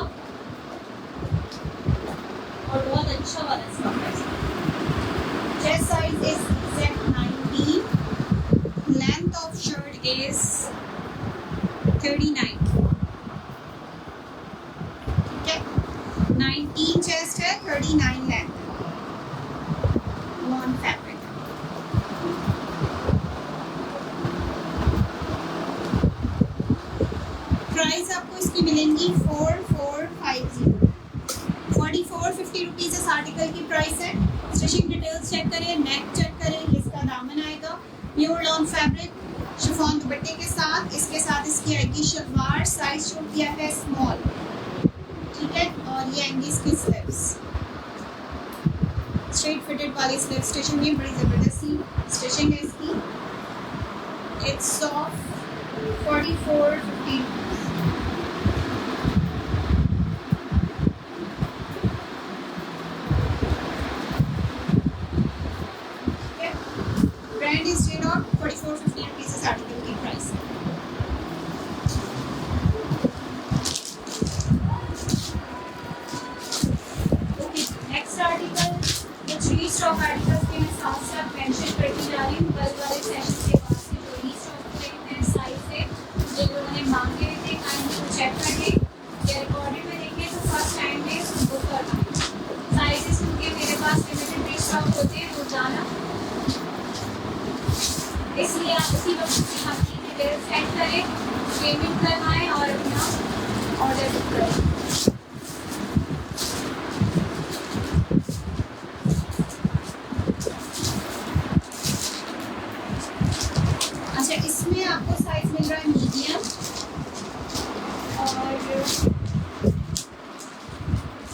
Speaker 1: और बहुत अच्छा वाला स्टफ है इसका। Chest size is Z19, length of shirt is 39, ठीक है। 19 चेस्ट है, 39 लेंथ, लॉन्ग फैब्रिक। प्राइस आपको इसकी मिलेंगी 4450, 4450 रुपीज़ इस आर्टिकल की प्राइस है। स्टिचिंग डिटेल्स चेक करें, नेक चेक करें, इसका दामन आएगा प्योर लॉन्ग फैब्रिक, शिफॉन दुपट्टे के साथ। इसके साथ इसकी आएगी शलवार, साइज शो किया है स्मॉल, ठीक है। और ये आएंगी इसकी स्लीव्स, स्ट्रेट फिटेड वाली स्लीव स्टिचिंग है, बड़ी ज़बरदस्त स्टिचिंग है इसकी। It's of 4450। Brand is Z और 4450 रुपीज़ इस आर्टिकल की प्राइस है। ओके, नेक्स्ट आर्टिकल, जो 3 स्टॉक आर्टिकल्स के मैं साथ साथ मेंशन करती जा रही हूँ। कल वाले सेशन के बाद से जो रीस्टॉक हुए हैं साइज से, जो लोगों ने मांगे थे, काइंडली चेक कर लें, या रिकॉर्डेड में देखें तो फर्स्ट टाइम में बुक करना। साइजेस क्योंकि मेरे पास लिमिटेड रीस्टॉक होते हैं, तो जाना, इसलिए आप उसी वक्त से अपनी डिटेल्स सेंड करें, पेमेंट करवाएं और अपना ऑर्डर बुक करें। अच्छा, इसमें आपको साइज मिल रहा है मीडियम, और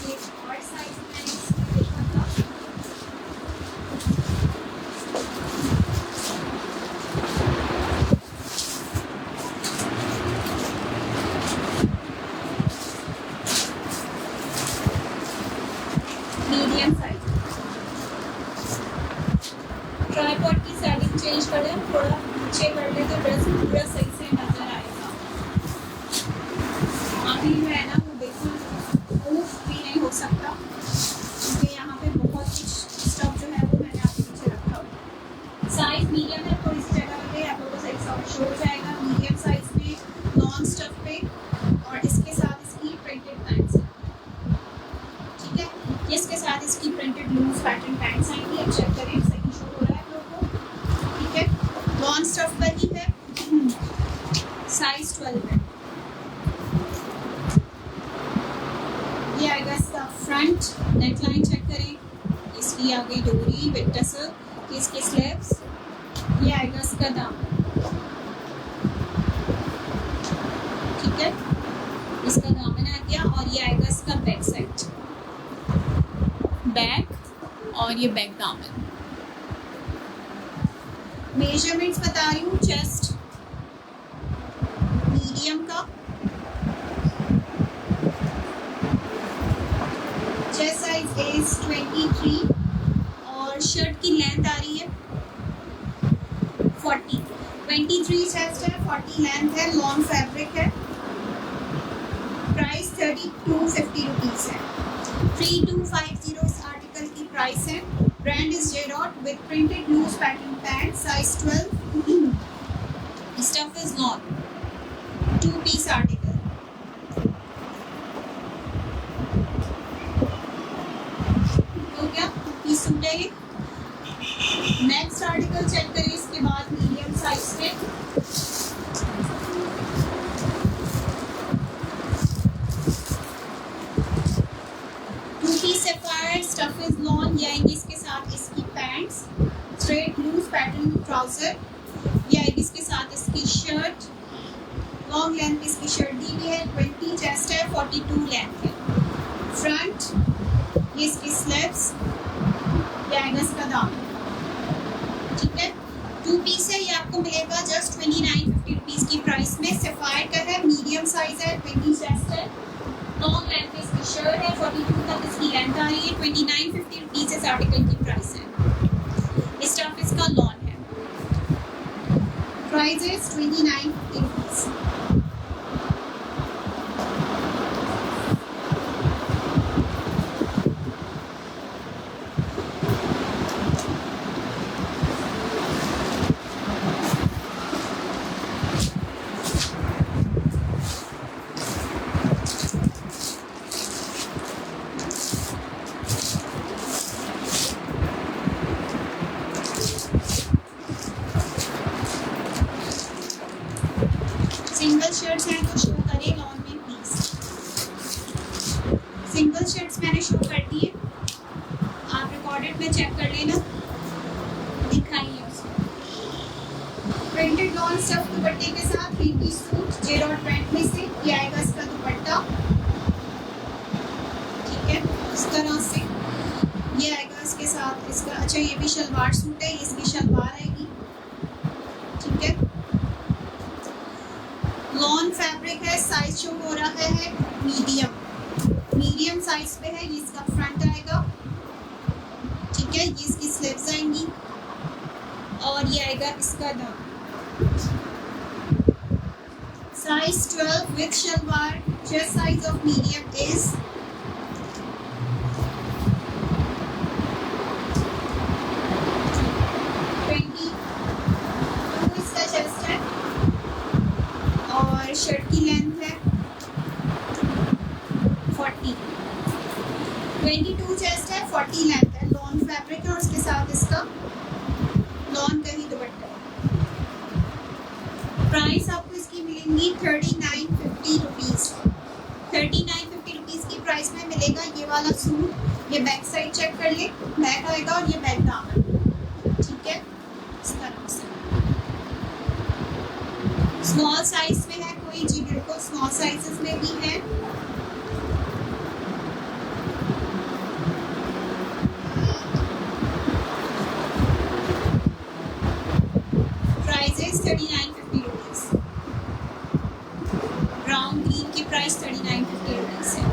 Speaker 1: एक और साइज मैंने इसमें देखा था, मीडियम साइज। ट्राइपॉड की सेटिंग चेंज कर लें, थोड़ा नीचे कर लें तो ड्रेस पूरा सही से नजर आएगा। अभी जो है ना वो बिल्कुल मूव भी नहीं हो सकता, क्योंकि यहाँ पे बहुत कुछ स्टफ जो है वो मैंने आपके पीछे रखा हुआ। साइज मीडियम है, थोड़ी सी जगह पे आप लोगों को सही साफ शो हो जाएगा। मीडियम साइज में, नॉन स्टफ पे, और इसके साथ इसकी प्रिंटेड पैंट्स, ठीक है। इसके साथ इसकी प्रिंटेड लूज पैटर्न पैंट्स आएंगी। अब चेक करें, सही शो हो रहा है आप लोगों को, ठीक है। नॉन स्टफ पर ही है, साइज 12 है। ये आएगा इसका फ्रंट, नेकलाइन चेक करें, इसकी आ गई डोरी विद टसल, इसके स्लीव्स, ये आएगा इसका दामन, ठीक है। इसका दामन आ गया, और ये आएगा इसका बैक साइड, बैक, और ये बैक दामन। मेजरमेंट्स बता रही हूँ, चेस्ट मीडियम का, चेस्ट साइज इज 23 और शर्ट की लेंथ आ रही है 40, 23 चेस्ट है, 40 लेंथ है, लॉन फैब्रिक है, प्राइस 3250 रुपीज़ है, 3250 इस आर्टिकल की प्राइस है। ब्रांड इज जेरॉट with printed loose pattern pants, size 12, stuff is lawn, 2 piece article. हो गया, 2 पीस सूट है ये। नेक्स्ट आर्टिकल चेक करिए इसके बाद मीडियम साइज में, सैफायर, स्टफ इज लॉन, ये आएंगी इसके साथ इसकी pants, straight loose pattern trouser, ये आएगी इसके साथ इसकी शर्ट, लॉन्ग लेंथ पे इसकी शर्ट दी हुई है, 20 चेस्ट है, 42 लेंथ है, फ्रंट ये इसकी स्लीव्स, ये आएगा इसका दामन, ठीक है। 2 पीस है, ये आपको मिलेगा जस्ट 2950 रुपीज़ की प्राइस में। सैफायर का है, मीडियम साइज है, 20 चेस्ट है, लॉन्ग लेंथ इसकी शर्ट है, 42 तक इसकी लेंथ आ रही है, 2950 रुपीज़ इस आर्टिकल की प्राइस है। स्टफ इसका लॉन है, price is 2950 rupees. Single shirts हैं तो शो करें लॉन में प्लीज। सिंगल शर्ट्स मैंने शो कर दिए, आप रिकॉर्डेड में चेक कर लेना, दिखाइए उसको। प्रिंटेड लॉन स्टफ दुपट्टे के साथ 3 पीस सूट जेरॉट ब्रांड में से, ये आएगा इसका दुपट्टा, ठीक है, इस तरह से ये आएगा इसके साथ इसका। अच्छा ये भी शलवार सूट है, इसकी शलवार आएगी, ठीक है। लॉन फैब्रिक है, साइज शो हो रहा है मीडियम साइज पे है, ये इसका फ्रंट आएगा, ठीक है, ये इसकी स्लीव्स आएंगी और ये आएगा इसका दामन, size 12 with shalwar, chest size of medium is 22 इसका चेस्ट है और शर्ट की लेंथ है 40, 22 चेस्ट है, 40 लेंथ है, लॉन फैब्रिक है और उसके साथ इसका लॉन का ही दुपट्टा है। प्राइस आपको इसकी मिलेंगी 3950 रुपीज़, 3950 रुपीज़ की प्राइस में मिलेगा ये वाला सूट। ये बैक साइड चेक कर ले, बैक आएगा और ये बैक दामन, ठीक है, इस तरह से। स्मॉल साइज में है कोई, जी बिल्कुल स्मॉल साइजेस में भी है। प्राइस 3950 रुपीज़, ब्राउन ग्रीन की प्राइस 3950 रुपीज़ है।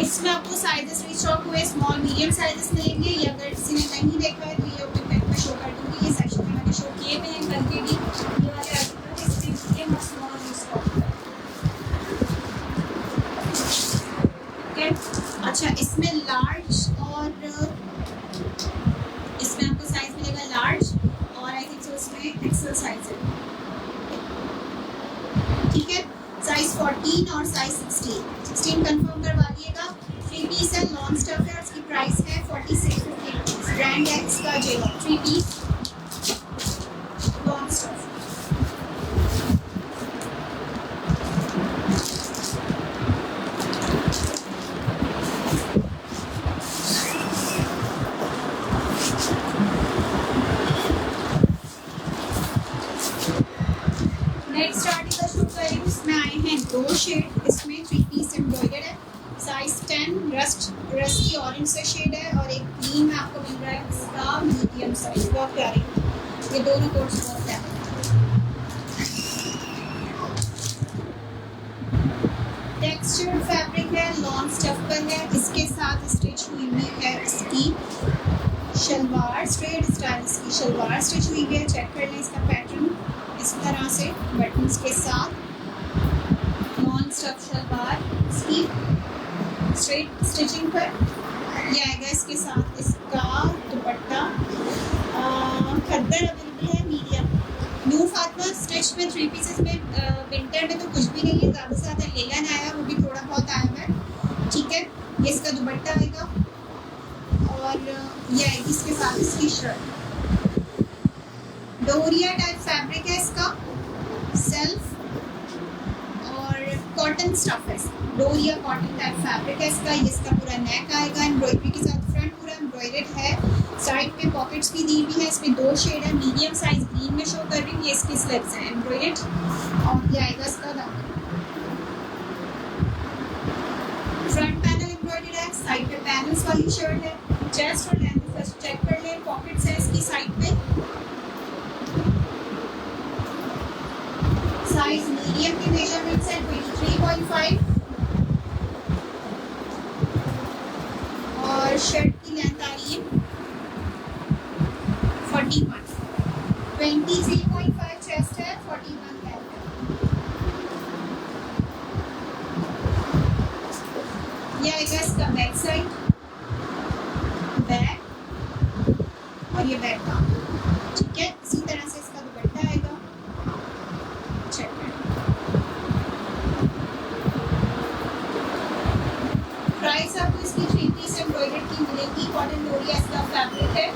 Speaker 1: इसमें आपको साइजेस रीस्टॉक हुए स्मॉल मीडियम साइजेस मिलेंगे। ये अगर किसी ने नहीं देखा है तो ये अपने पेज पे शो कर दूंगी, ये सेक्शन में मैंने शो किए हुए हैं कल के भी, ये वाले आर्टिकल इसलिए मैं स्मॉल रीस्टॉक कर, ठीक है। अच्छा इसमें लार्ज और इसमें आपको साइज मिलेगा लार्ज और आई थिंक सो इसमें एक्सेल साइज है, ठीक है, साइज 14 और साइज 16 कंफर्म करवा दिएगा। 3 पीस है, लॉन स्टफ है और इसकी प्राइस है 4650 रुपीज़। ब्रांड है इसका जेरॉट, 3 piece lawn stuff. Next article show करें, उसमें आए हैं हैं 2 शेड, इसमें 3 पीस एम्ब्रॉयडर है, साइज 10, रस्टी ऑरेंज से शेड है, और एक ग्रीन में आपको मिल रहा है इसका मीडियम साइज, बहुत प्यारी। ये दोनों कोट्स बहुत प्यारे। टेक्सचर्ड फैब्रिक है, लॉन्ग स्टफ पर है, इसके साथ स्टिच हुई हुई है इसकी शलवार, स्ट्रेट स्टाइल की शलवार स्टिच हुई है। चेक कर लें इसका पैटर्न, इस तरह से बटन्स के साथ लॉन्ग स्टफ शलवार इसकी स्ट्रेट स्टिचिंग पर। ये आएगा इसके साथ इसका दुपट्टा, खद्दर अवेलेबल है मीडियम। न्यू फातिमा स्टिच में 3 पीसेस में, विंटर में तो कुछ भी नहीं है, ज़्यादा से ज़्यादा लेलन आया, वो भी थोड़ा बहुत आया हुआ है, ठीक है। ये इसका दुपट्टा आएगा, और ये आएगी इसके साथ इसकी शर्ट। डोरिया टाइप फैब्रिक है इसका, सेल्फ और कॉटन स्टफ है, डोरिया कॉटन टाइप फैब्रिक है इसका। ये इसका पूरा नेक आएगा एम्ब्रॉयडरी के साथ, फ्रंट पूरा एम्ब्रॉयडर्ड है, साइड पे पॉकेट्स भी दी हुई है। इसमें 2 शेड है, मीडियम साइज ग्रीन में शो कर रही हूँ, ये इसकी स्लिप्स हैं एम्ब्रॉयडर्ड, और ये आएगा इसका दामन। फ्रंट पैनल एम्ब्रॉयडर्ड है, साइड पे पैनल्स वाली शर्ट है। चेस्ट और लेंथ फर्स्ट चेक कर लें, पॉकेट्स है इसकी साइड पे, साइज मीडियम की मेजरमेंट्स है 23.5, और शर्ट की लेंथ आ रही है 41, 23.5 चेस्ट है, 41 लेंथ है। ये आएगा इसका बैक साइड, बैक, और ये बैक का, ठीक है। इसी तरह से इसका दुपट्टा आएगा, चेक करें। प्राइस आपको इसकी 3 पीस एम्ब्रॉयडर्ड की मिलेगी, कॉटन डोरिया इसका फैब्रिक है,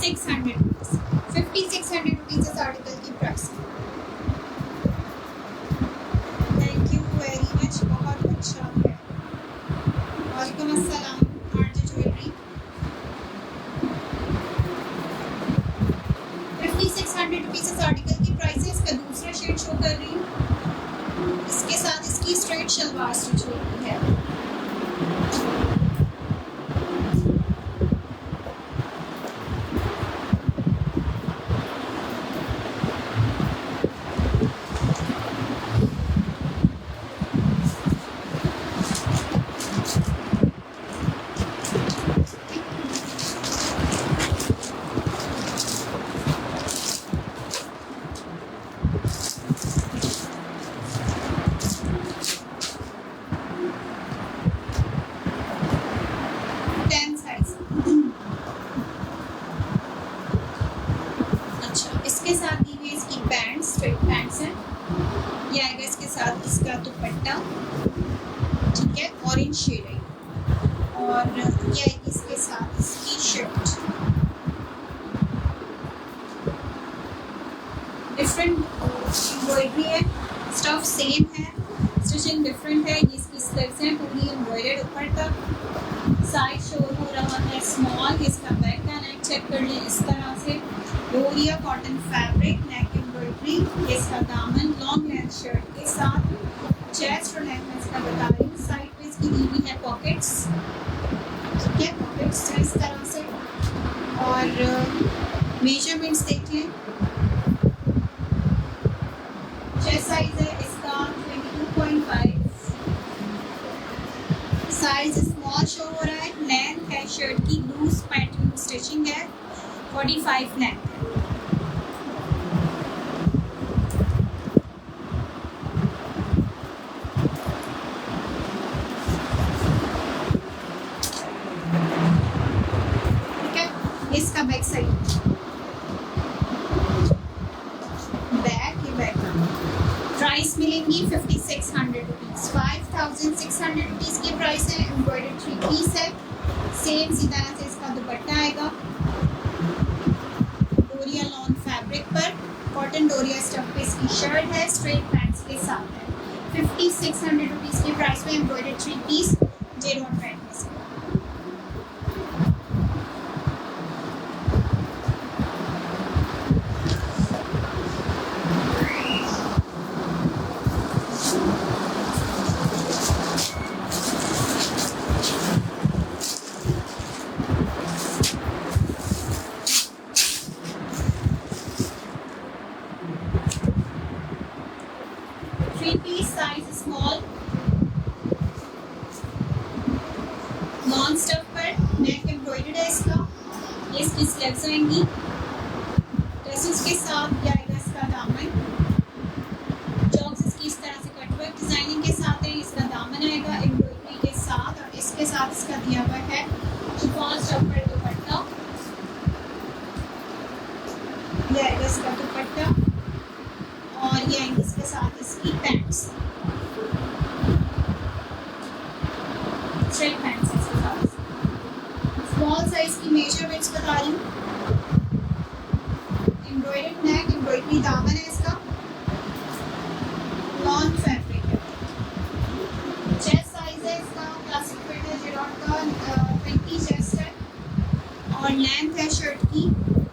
Speaker 1: 5600 रुपीज़, 5600 रुपीज़ इस आर्टिकल की price. Thank you very much, बहुत अच्छा है। वालेकुम अस्सलाम आरजे ज्वेलरी। 5600 रुपीज़ इस आर्टिकल की प्राइस है। इसका दूसरा शेड शो कर रही हूँ, इसके साथ इसकी स्ट्रेट शलवार स्टिच हुई है। इसके साथ दी हुई इसकी पैंट, स्ट्रेट पैंट्स हैं। ये आएगा इसके साथ इसका दुपट्टा, ठीक है, ऑरेंज शेड है, और ये आएगी इसके साथ इसकी शर्ट। डिफरेंट एम्ब्रॉयडरी है, स्टफ सेम है, स्टिचिंग डिफरेंट है। ये इसकी स्लीव्स हैं पूरी एम्ब्रॉयडर्ड ऊपर तक, साइज शो हो रहा है स्मॉल। इसका बैक का नेक चेक कर लें, इस तरह से डोरिया कॉटन फैब्रिक, नेक एम्ब्रॉयडरी। ये इसका दामन लॉन्ग लेंथ शर्ट के साथ, चेस्ट और नेक में इसका बता रही हूँ। साइड पे इसकी दी हुई है पॉकेट्स, ठीक है, पॉकेट्स इस तरह से, और मेजरमेंट्स देख लें। चेस्ट साइज है इसका 22.5, साइज स्मॉल शो हो रहा है। लेंथ है शर्ट की लूज पैटर्न स्टिचिंग है, 45 लेंथ है। ठीक है, इसका बैक साइड, बैक, ये बैक का प्राइस मिलेंगी 5600 रुपीज़, 5600 रुपीज़ की प्राइस है। एम्ब्रॉयडर्ड 3 पीस है, सेम इसी तरह से इसका दुपट्टा आएगा, डोरिया लॉन फैब्रिक पर, कॉटन डोरिया स्टफ पे इसकी शर्ट है, स्ट्रेट पैंट्स के साथ है। 5600 रुपीज़ की प्राइस में एम्ब्रॉयडर्ड 3 पीस जेरोन पैंट में से। 3 piece size small, non stuff पर, नेक एम्ब्रॉयडर्ड है इसका। ये इसकी स्लीव्स आएंगी, ड्रेसेस के साथ जाएगा इसका दामन। चॉक्स इसकी इस तरह से कटवर्क डिजाइनिंग के साथ है, इसका दामन आएगा एम्ब्रॉयडरी के साथ, और इसके साथ इसका दिया हुआ है शिफॉन स्टफ पर दुपट्टा। ये आएगा इसका दुपट्टा, और ये आएंगे इसके साथ इसकी पैंट्स, स्ट्रेट पैंट्स इसके साथ। स्मॉल साइज की मेजरमेंट्स बता रही हूँ। एम्ब्रॉयडर्ड नेक, एम्ब्रॉयडरी दामन है इसका, नॉन फैब्रिक है। चेस्ट साइज है इसका, क्लासिक फिट है जिरॉन का, 20 चेस्ट है, और लेंथ है शर्ट की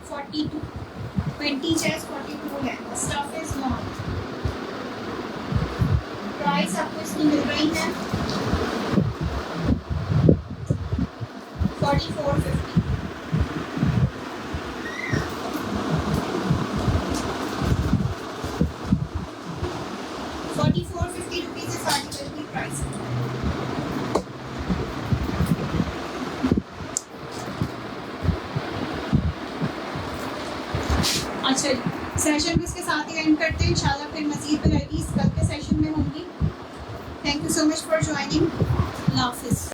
Speaker 1: 42, 20 chest 42 length. Stuff is non. Price आपको इसकी मिल रही है 4450। ₹4450 इस आर्टिकल की प्राइस है। अच्छा, सेशन को इसके साथ ही एंड करते हैं। इंशाल्लाह फिर मज़ीद वैराइटीज़ कल के सेशन में होंगी। Thank you so much for joining. अल्लाह हाफिज़।